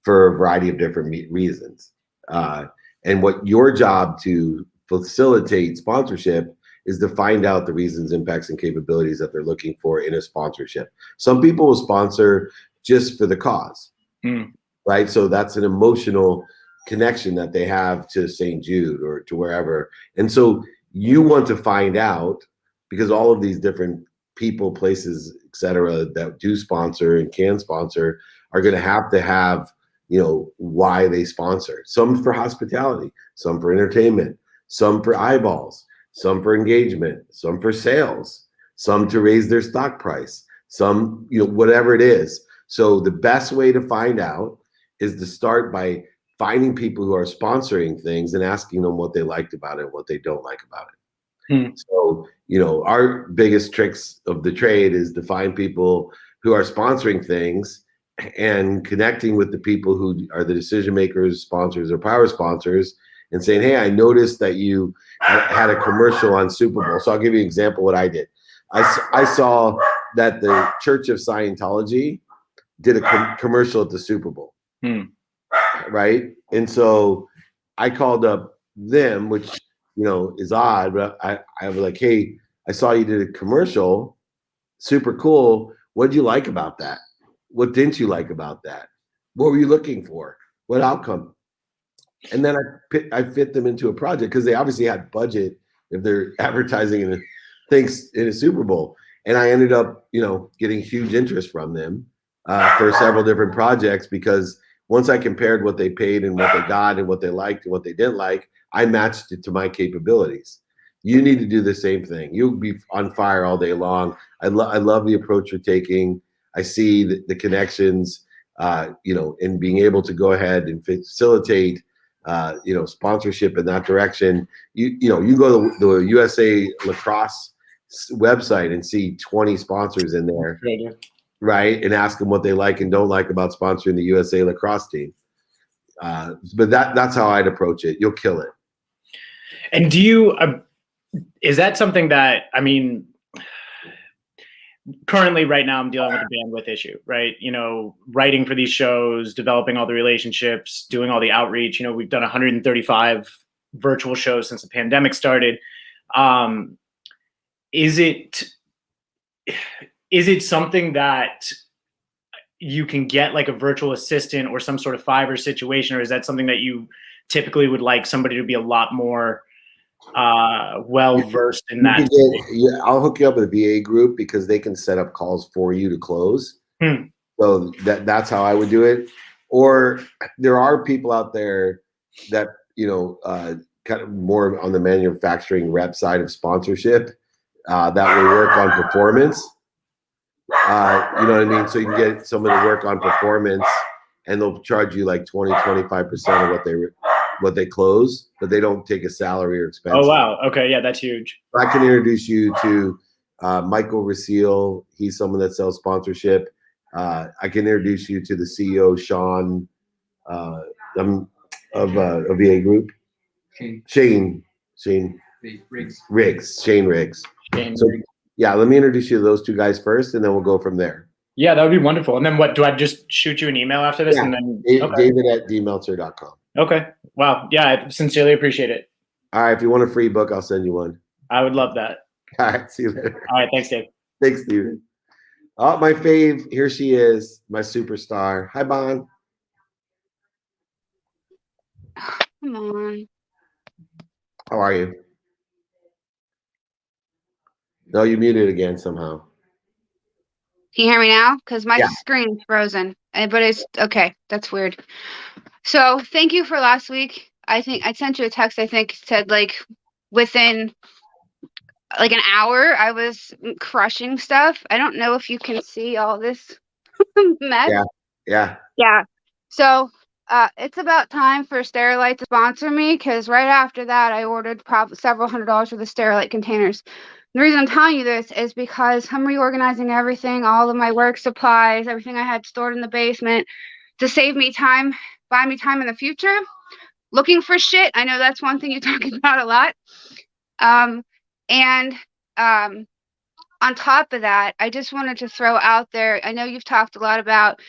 for a variety of different reasons. And what your job to facilitate sponsorship is to find out the reasons, impacts, and capabilities that they're looking for in a sponsorship. Some people will sponsor just for the cause, right? So that's an emotional connection that they have to St. Jude or to wherever. And so you want to find out, because all of these different people, places, et cetera, that do sponsor and can sponsor are going to have, you know, why they sponsor. Some for hospitality, some for entertainment, some for eyeballs, some for engagement, some for sales, some to raise their stock price, some, you know, whatever it is. So the best way to find out is to start by finding people who are sponsoring things and asking them what they liked about it, what they don't like about it. So, you know, our biggest tricks of the trade is to find people who are sponsoring things and connecting with the people who are the decision makers, sponsors, or power sponsors, and saying, hey, I noticed that you had a commercial on Super Bowl. So I'll give you an example of what I did. I saw that the Church of Scientology did a commercial at the Super Bowl. Right? And so I called up them, which, you know, is odd, but I was like, hey, I saw you did a commercial, super cool. What did you like about that? What didn't you like about that? What were you looking for? What outcome? And then I fit them into a project because they obviously had budget if they're advertising in a Super Bowl. And I ended up, you know, getting huge interest from them for several different projects, because once I compared what they paid and what they got and what they liked and what they didn't like, I matched it to my capabilities. You need to do the same thing. You'll be on fire all day long. I love the approach you're taking. I see the connections, you know, in being able to go ahead and facilitate, you know, sponsorship in that direction. You know, you go to the USA Lacrosse website and see 20 sponsors in there. Right, and ask them what they like and don't like about sponsoring the USA Lacrosse team. But that's how I'd approach it. You'll kill it. And do you, is that something that, I mean, currently right now I'm dealing with a bandwidth issue, right? You know, writing for these shows, developing all the relationships, doing all the outreach. You know, we've done 135 virtual shows since the pandemic started. Is it something that you can get like a virtual assistant or some sort of Fiverr situation, or is that something that you typically would like somebody to be a lot more well-versed in that? I'll hook you up with a VA group because they can set up calls for you to close. So that's how I would do it. Or there are people out there that kind of more on the manufacturing rep side of sponsorship that will work on performance. You know what I mean? So you can get someone to work on performance, and they'll charge you like 20-25% of what they close, but they don't take a salary or expense. Oh wow. Okay. Yeah, that's huge. I can introduce you to Michael Rasile. He's someone that sells sponsorship. I can introduce you to the CEO, Sean, of VA Group. Shane Riggs. So yeah, let me introduce you to those two guys first, and then we'll go from there. Yeah, that would be wonderful. And then what, do I just shoot you an email after this? Yeah, and then David@dmeltzer.com. Okay. Wow. Yeah, I sincerely appreciate it. All right, if you want a free book, I'll send you one. I would love that. All right, see you later. All right, thanks, Dave. Thanks, Steven. Oh, my fave. Here she is, my superstar. Hi, Bon. Come on. How are you? No, you muted again somehow. Can you hear me now? Because my Yeah. screen's frozen. But it's okay. That's weird. So thank you for last week. I think I sent you a text. I think said like within like an hour, I was crushing stuff. I don't know if you can see all this mess. Yeah. So it's about time for Sterilite to sponsor me, because right after that, I ordered probably several $100s for the Sterilite containers. The reason I'm telling you this is because I'm reorganizing everything, all of my work supplies, everything I had stored in the basement, to save me time, buy me time in the future. Looking for shit. I know that's one thing you talk about a lot. On top of that, I just wanted to throw out there, I know you've talked a lot about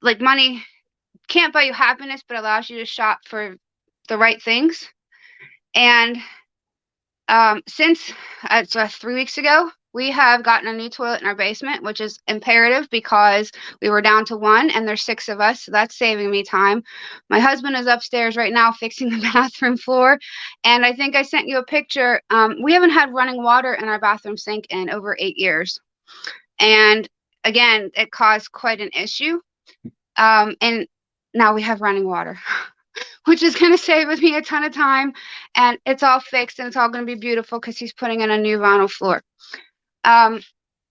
like money can't buy you happiness, but allows you to shop for the right things. And since 3 weeks ago, we have gotten a new toilet in our basement, which is imperative because we were down to one and there's 6 of us. So that's saving me time. My husband is upstairs right now fixing the bathroom floor. And I think I sent you a picture. We haven't had running water in our bathroom sink in over 8 years. And again, it caused quite an issue. And now we have running water, which is going to save me a ton of time. And it's all fixed and it's all going to be beautiful because he's putting in a new vinyl floor. All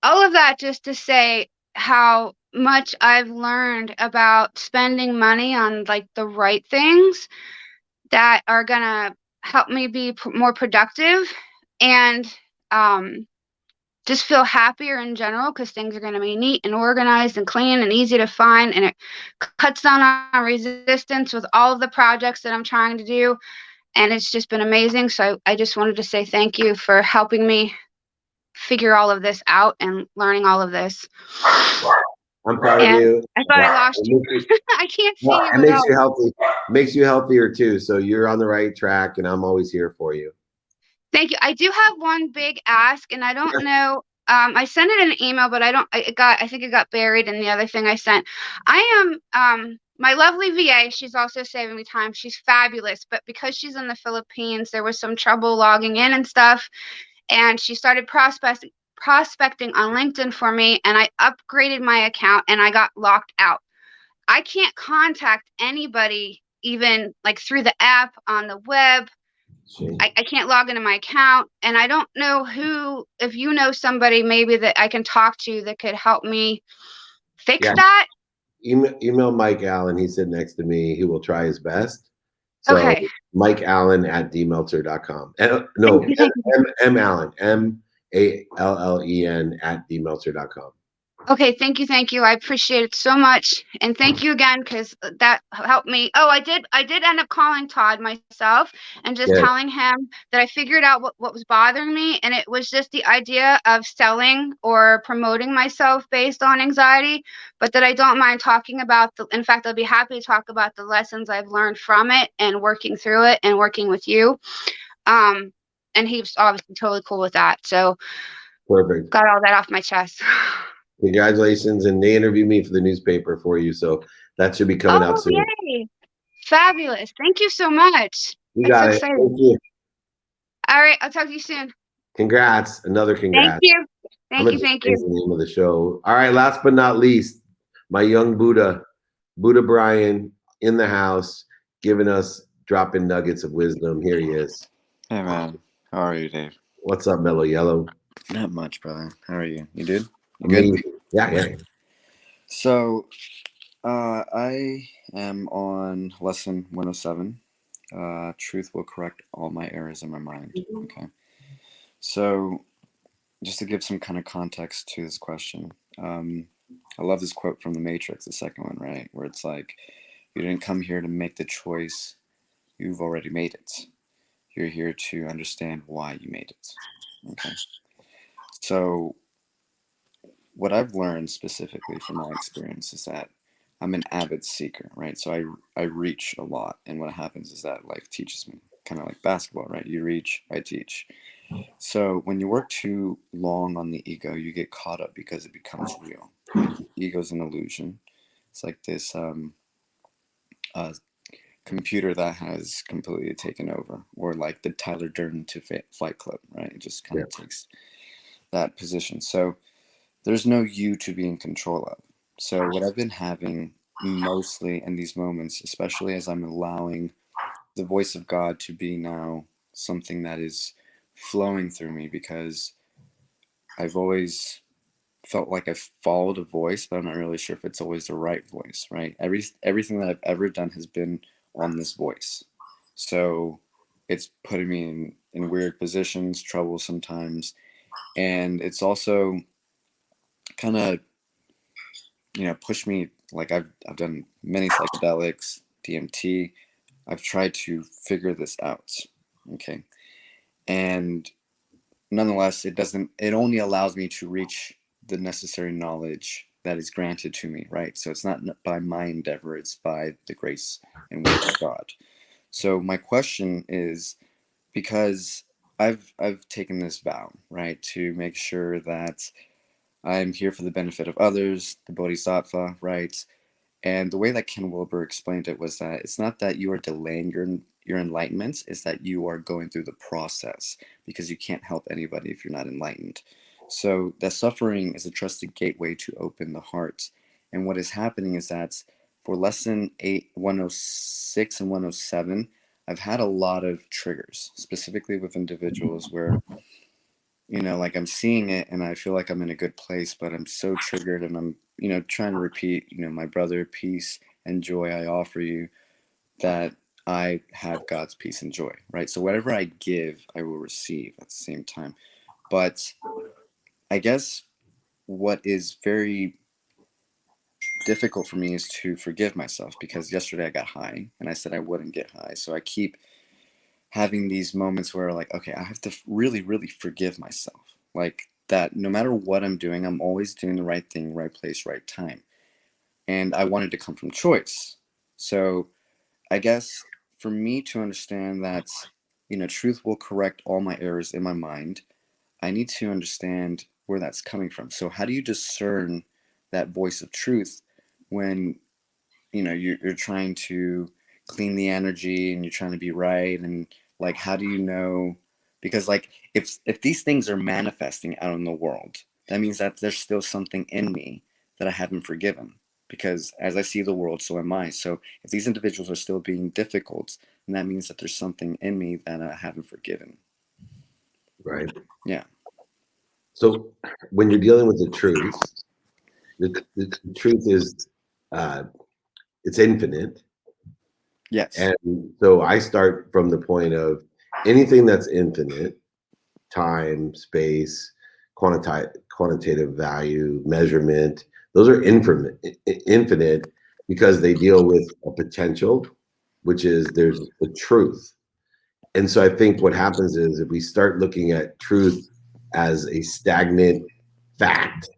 of that just to say how much I've learned about spending money on like the right things that are going to help me be more productive and just feel happier in general, because things are going to be neat and organized and clean and easy to find, and it cuts down on resistance with all of the projects that I'm trying to do, and it's just been amazing. So I just wanted to say thank you for helping me figure all of this out and learning all of this. I'm proud of you. I thought I lost you. I can't see you. It makes you healthy. Makes you healthier too. So you're on the right track, and I'm always here for you. Thank you. I do have one big ask, and I don't know. I sent it in an email, but I think it got buried in the other thing I sent. I am my lovely VA. She's also saving me time. She's fabulous, but because she's in the Philippines, there was some trouble logging in and stuff, and she started prospecting on LinkedIn for me, and I upgraded my account, and I got locked out. I can't contact anybody, even like through the app on the web. I can't log into my account, and I don't know if you know somebody maybe that I can talk to that could help me fix that. Email Mike Allen. He's sitting next to me. He will try his best. So okay. Mike Allen at dmeltzer.com. No, M Allen, MALLEN at dmeltzer.com. Okay, thank you. I appreciate it so much, and thank you again, because that helped me. Oh, I did end up calling Todd myself and just telling him that I figured out what was bothering me, and it was just the idea of selling or promoting myself based on anxiety, but that I don't mind talking about in fact, I'll be happy to talk about the lessons I've learned from it and working through it and working with you. And he was obviously totally cool with that. So perfect. Got all that off my chest. Congratulations, and they interviewed me for the newspaper for you, so that should be coming out soon. Yay. Fabulous. Thank you so much. You got it. Exciting. Thank you. All right, I'll talk to you soon. Congrats. Another congrats. Thank you. Thank you. The name of the show. All right, last but not least, my young Buddha Brian in the house. giving us dropping nuggets of wisdom. Here he is. Hey man, how are you, Dave? What's up, Mellow Yellow? Not much, brother. How are you? You good? You good? Amazing. Yeah. So, I am on lesson 107. Truth will correct all my errors in my mind. Okay. So, just to give some kind of context to this question, I love this quote from The Matrix, the second one, right? Where it's like, you didn't come here to make the choice, you've already made it. You're here to understand why you made it. Okay. So, what I've learned specifically from my experience is that I'm an avid seeker, right? So I reach a lot. And what happens is that life teaches me, kind of like basketball, right? You reach, I teach. So when you work too long on the ego, you get caught up because it becomes real. Ego's an illusion. It's like this computer that has completely taken over, or like the Tyler Durden to Fight Club, right? It just kind of takes that position. So there's no you to be in control of. So what I've been having mostly in these moments, especially as I'm allowing the voice of God to be now something that is flowing through me, because I've always felt like I've followed a voice, but I'm not really sure if it's always the right voice, right? Everything that I've ever done has been on this voice. So it's putting me in weird positions, trouble sometimes. And it's also kind of, pushed me, like I've done many psychedelics, DMT. I've tried to figure this out. Okay. And nonetheless, it only allows me to reach the necessary knowledge that is granted to me, right? So it's not by my endeavor, it's by the grace and will of God. So my question is, because I've taken this vow, right, to make sure that I'm here for the benefit of others, the Bodhisattva, right? And the way that Ken Wilber explained it was that it's not that you are delaying your enlightenment, it's that you are going through the process, because you can't help anybody if you're not enlightened. So that suffering is a trusted gateway to open the heart. And what is happening is that for lesson 106 and 107, I've had a lot of triggers, specifically with individuals where, like I'm seeing it and I feel like I'm in a good place, but I'm so triggered and I'm, trying to repeat, my brother, peace and joy I offer you, that I have God's peace and joy, right? So whatever I give, I will receive at the same time. But I guess what is very difficult for me is to forgive myself, because yesterday I got high and I said I wouldn't get high. So I keep having these moments where like, okay, I have to really, really forgive myself. Like that no matter what I'm doing, I'm always doing the right thing, right place, right time. And I wanted to come from choice. So I guess for me to understand that, truth will correct all my errors in my mind, I need to understand where that's coming from. So how do you discern that voice of truth when, you're trying to clean the energy and you're trying to be right? And like, how do you know? Because like, if these things are manifesting out in the world, that means that there's still something in me that I haven't forgiven. Because as I see the world, so am I. So if these individuals are still being difficult, then that means that there's something in me that I haven't forgiven. Right. Yeah. So when you're dealing with the truth is it's infinite. Yes. And so I start from the point of anything that's infinite, time, space, quantitative value, measurement, those are infinite because they deal with a potential, which is there's the truth. And so I think what happens is if we start looking at truth as a stagnant fact,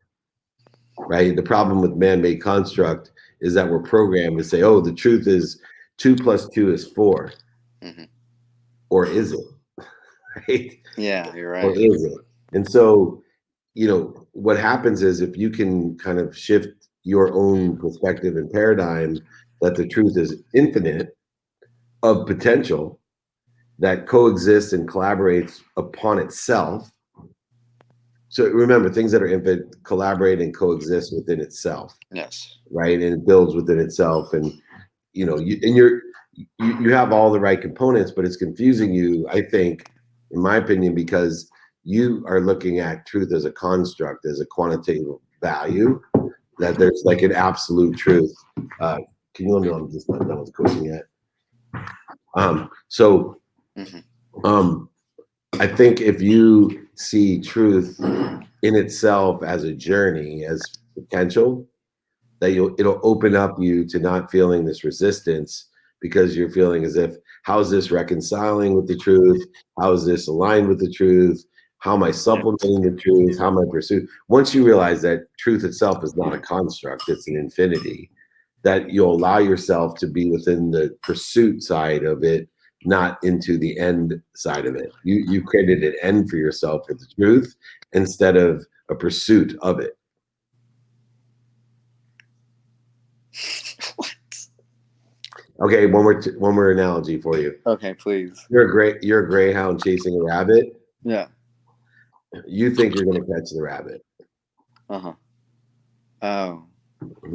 right? The problem with man-made construct is that we're programmed to say, oh, the truth is 2 + 2 is 4. Mm-hmm. Or is it? Right? Yeah, you're right. Or is it? And so, what happens is if you can kind of shift your own perspective and paradigm that the truth is infinite of potential that coexists and collaborates upon itself. So remember, things that are infinite collaborate and coexist within itself. Yes. Right. And it builds within itself. And, you have all the right components, but it's confusing you, I think, in my opinion, because you are looking at truth as a construct, as a quantitative value, that there's like an absolute truth. Can you let me know? I'm just not done with coaching yet. I think if you see truth in itself as a journey, as potential, that it'll open up you to not feeling this resistance, because you're feeling as if, how is this reconciling with the truth? How is this aligned with the truth? How am I supplementing the truth? How am I pursuing? Once you realize that truth itself is not a construct, it's an infinity, that you'll allow yourself to be within the pursuit side of it, not into the end side of it. You created an end for yourself for the truth instead of a pursuit of it. Okay, one more analogy for you. Okay, please. You're a greyhound chasing a rabbit. Yeah. You think you're going to catch the rabbit. Uh-huh. Oh.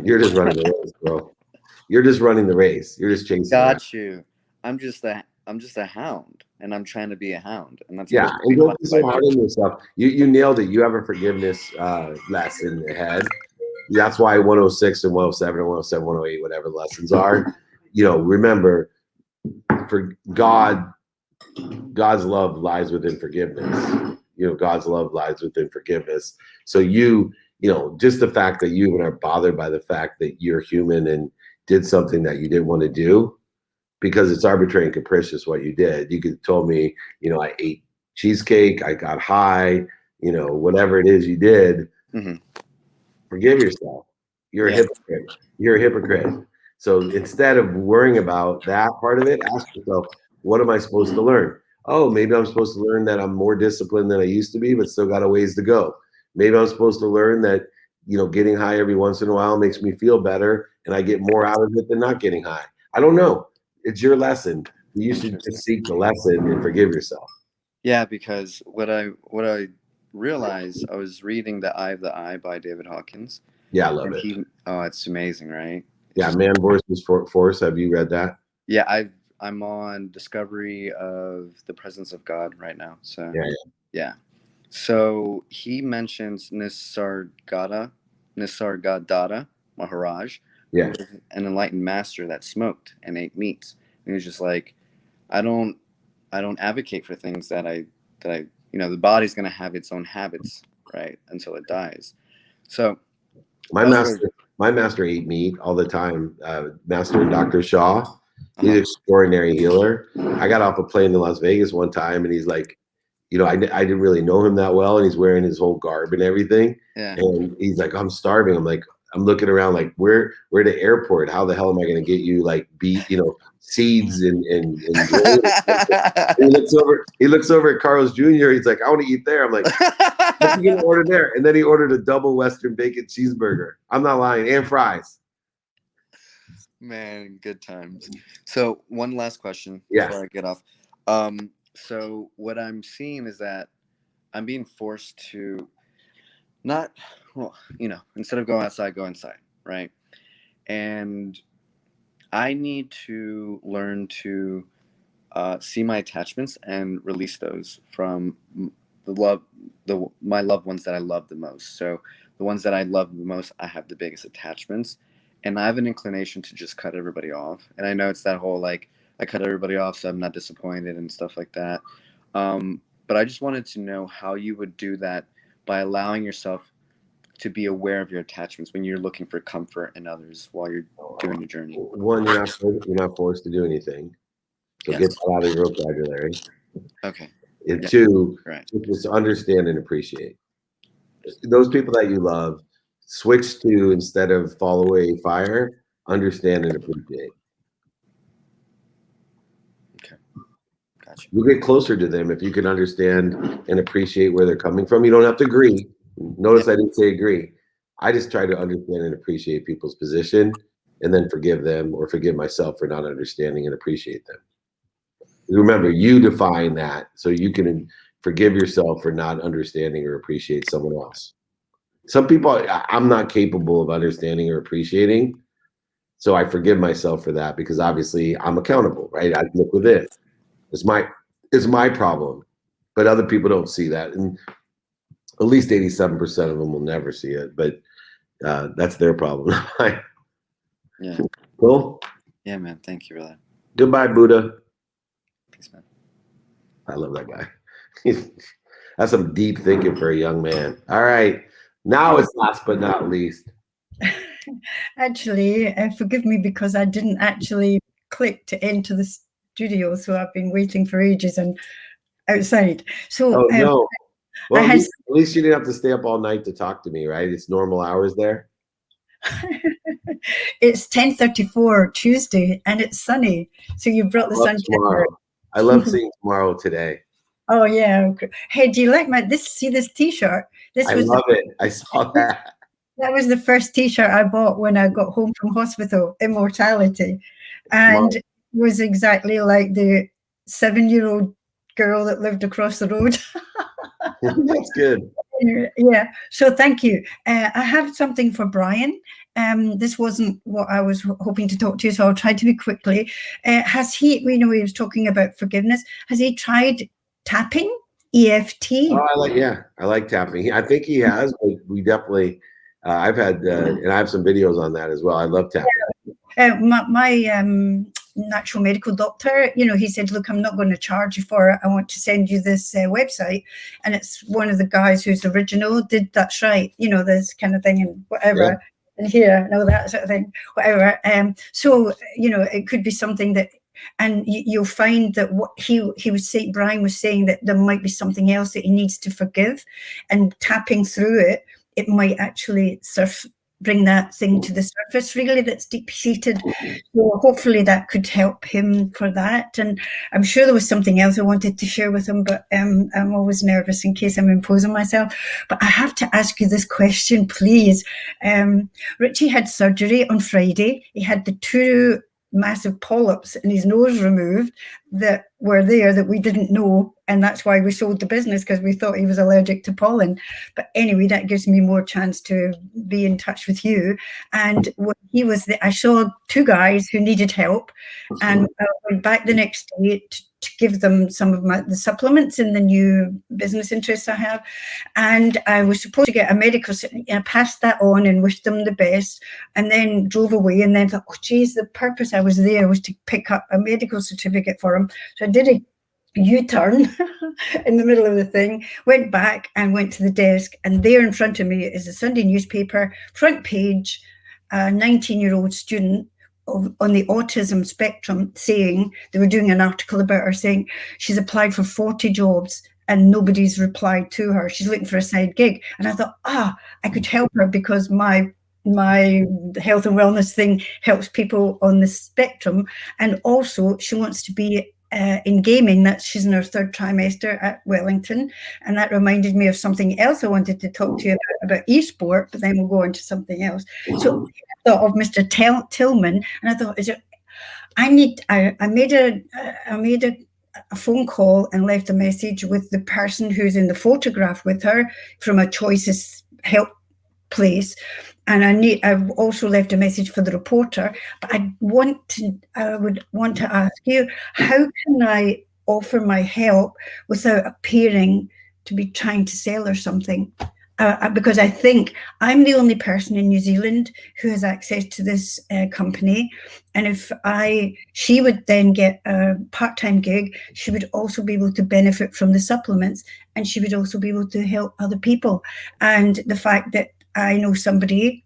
You're just running the race, bro. You're just running the race. You're just chasing. Got you. I'm just a hound, and I'm trying to be a hound, and that's yeah. And don't be so hard on yourself. You nailed it. You have a forgiveness lesson ahead. That's why 106 and 107 and 107, 108, whatever the lessons are. Remember, for God's love lies within forgiveness. God's love lies within forgiveness. So just the fact that you even are bothered by the fact that you're human and did something that you didn't want to do, because it's arbitrary and capricious what you did. You could have told me, I ate cheesecake, I got high, whatever it is you did. Mm-hmm. Forgive yourself. You're a hypocrite. You're a hypocrite. So instead of worrying about that part of it, ask yourself, what am I supposed to learn? Oh, maybe I'm supposed to learn that I'm more disciplined than I used to be, but still got a ways to go. Maybe I'm supposed to learn that, getting high every once in a while makes me feel better and I get more out of it than not getting high. I don't know. It's your lesson. You should just seek the lesson and forgive yourself. Yeah, because what I realized, I was reading The Eye of the Eye by David Hawkins. Yeah, I love it. It's amazing, right? Yeah, Man versus Force. Have you read that? Yeah, I'm on Discovery of the Presence of God right now. So yeah. So he mentions Nisargadatta Maharaj, who was an enlightened master that smoked and ate meats. And he was just like, I don't advocate for things that I the body's gonna have its own habits, right, until it dies. So my master ate meat all the time. Master Dr. Shaw, he's an extraordinary healer. I got off a plane in Las Vegas one time, and he's like, I didn't really know him that well, and he's wearing his whole garb and everything. Yeah. And he's like, I'm starving. I'm like, I'm looking around like, we're at the airport. How the hell am I going to get you like seeds and he looks over at Carl's Jr. He's like, I want to eat there. I'm like, what are you gonna order there? And then he ordered a double Western bacon cheeseburger. I'm not lying, and fries. Man, good times. So one last question before I get off. So what I'm seeing is that I'm being forced to instead of going outside, go inside, right? And I need to learn to see my attachments and release those from my loved ones that I love the most. So the ones that I love the most, I have the biggest attachments, and I have an inclination to just cut everybody off. And I know it's that whole like, I cut everybody off so I'm not disappointed and stuff like that. But I just wanted to know how you would do that by allowing yourself to be aware of your attachments when you're looking for comfort in others while you're doing your journey. One, you're not forced to do anything. So get that out of your vocabulary. Okay. And two, just understand and appreciate. Those people that you love, switch to, instead of fall away, fire, understand and appreciate. You get closer to them if you can understand and appreciate where they're coming from. You don't have to agree. Notice I didn't say agree. I just try to understand and appreciate people's position, and then forgive them or forgive myself for not understanding and appreciate them. Remember, you define that so you can forgive yourself for not understanding or appreciate someone else. Some people I'm not capable of understanding or appreciating. So I forgive myself for that because obviously I'm accountable, right? I look within. It's my problem, but other people don't see that, and at least 87% of them will never see it. But that's their problem. Yeah. Cool. Yeah, man. Thank you for that. Goodbye, Buddha. Thanks, man. I love that guy. That's some deep thinking for a young man. All right. Now it's last but not least. Actually, forgive me because I didn't actually click to enter the studio, so I've been waiting for ages and outside. So Oh, no. Well, I at had least you didn't have to stay up all night to talk to me, right? It's normal hours there. it's 10:34 Tuesday and it's sunny, so you brought the I love sunshine. tomorrow. I love seeing tomorrow today. Oh yeah. Okay. Hey, do you like this T-shirt? I love it. I saw that. That was the first T-shirt I bought when I got home from hospital, Immortality. And it was exactly like the 7-year-old girl that lived across the road. That's good. Yeah. So thank you. I have something for Brian. This wasn't what I was hoping to talk to you, so I'll try to be quickly. Has he, we know he was talking about forgiveness. Has he tried tapping, EFT? Oh, I like tapping. I think he has, but we definitely, I've had, and I have some videos on that as well. I love tapping. My natural medical doctor, he said, look, I'm not going to charge you for it. I want to send you this website. And it's one of the guys who's original did That's Right, this kind of thing and whatever. Yeah. And here, that sort of thing, whatever. So, it could be something that, and you'll find that what he was saying, Brian was saying that there might be something else that he needs to forgive, and tapping through it, it might actually bring that thing to the surface, really, that's deep-seated. So hopefully that could help him for that. And I'm sure there was something else I wanted to share with him, but I'm always nervous in case I'm imposing myself. But I have to ask you this question, please. Richie had surgery on Friday. He had the 2 massive polyps in his nose removed that were there that we didn't know, and that's why we sold the business, because we thought he was allergic to pollen. But anyway, that gives me more chance to be in touch with you. And when he was there, I saw 2 guys who needed help, and I went back the next day to give them some of the supplements in the new business interests I have. And I was supposed to get a medical, I passed that on and wished them the best, and then drove away, and then thought, oh geez, the purpose I was there was to pick up a medical certificate for him. So I did a U-turn in the middle of the thing, went back and went to the desk, and there in front of me is a Sunday newspaper, front page, a 19-year-old student on the autism spectrum, saying, they were doing an article about her saying she's applied for 40 jobs and nobody's replied to her. She's looking for a side gig. And I thought, I could help her because my health and wellness thing helps people on the spectrum. And also she wants to be in gaming. That she's in her 3rd trimester at Wellington. And that reminded me of something else I wanted to talk to you about esport, but then we'll go on to something else. So I thought of Mr. Tillman, and I thought, I made a phone call and left a message with the person who's in the photograph with her from a Choices Help place. And I've also left a message for the reporter, but I would want to ask you, how can I offer my help without appearing to be trying to sell or something? Because I think I'm the only person in New Zealand who has access to this company. And if she would then get a part-time gig, she would also be able to benefit from the supplements, and she would also be able to help other people. And the fact that I know somebody,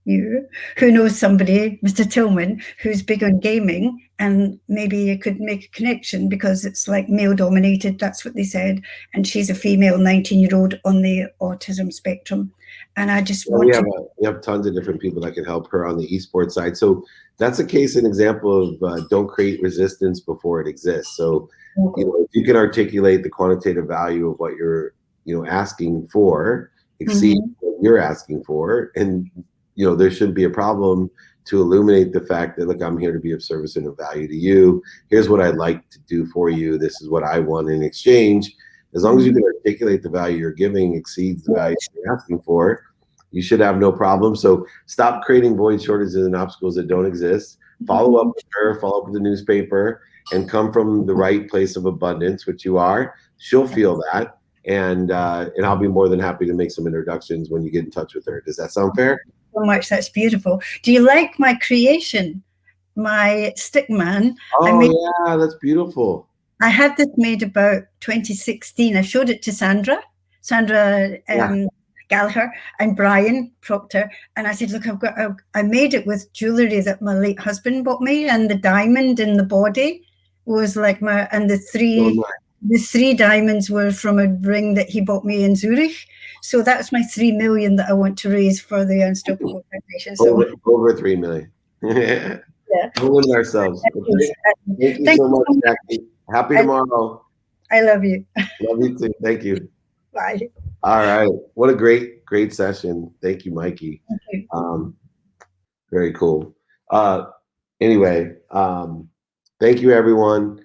who knows somebody, Mr. Tillman, who's big on gaming, and maybe you could make a connection because it's like male dominated, that's what they said. And she's a female 19-year-old on the autism spectrum. And I just we have tons of different people that can help her on the esports side. So that's a case, an example of don't create resistance before it exists. So, if you can articulate the quantitative value of what you're, asking for, exceed what you're asking for, and there shouldn't be a problem to illuminate the fact that, look, I'm here to be of service and of value to you. Here's what I'd like to do for you. This is what I want in exchange. As long as you can articulate the value you're giving exceeds the value you're asking for, you should have no problem. So stop creating void, shortages, and obstacles that don't exist. Follow up with her, follow up with the newspaper, and come from the right place of abundance, which you are. She'll feel that, and I'll be more than happy to make some introductions when you get in touch with her. Does that sound fair? So much. That's beautiful. Do you like my creation, my stick man? Oh, yeah, that's beautiful. I had this made about 2016. I showed it to Sandra Gallagher and Brian Proctor, and I said, look, I made it with jewelry that my late husband bought me, and the diamond in the body was like the three diamonds were from a ring that he bought me in Zurich. So that's my 3 million that I want to raise for the Unstoppable Foundation. So over 3 million. Yeah. We'll limit ourselves. Thank you so much, Jackie. Happy tomorrow. I love you. Love you too. Thank you. Bye. All right. What a great session. Thank you, Mikey. Thank you. Very cool. Anyway, thank you, everyone.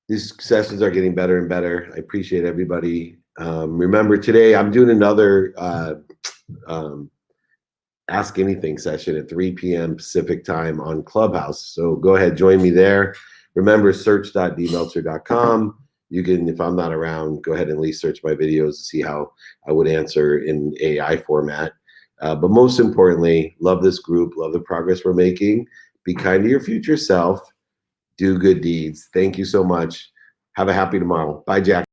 These sessions are getting better and better. I appreciate everybody. Remember, today I'm doing another Ask Anything session at 3 p.m. Pacific time on Clubhouse. So go ahead, join me there. Remember, search.dmeltzer.com. You can, if I'm not around, go ahead and at least search my videos to see how I would answer in AI format. But most importantly, love this group, love the progress we're making. Be kind to your future self. Do good deeds. Thank you so much. Have a happy tomorrow. Bye, Jack.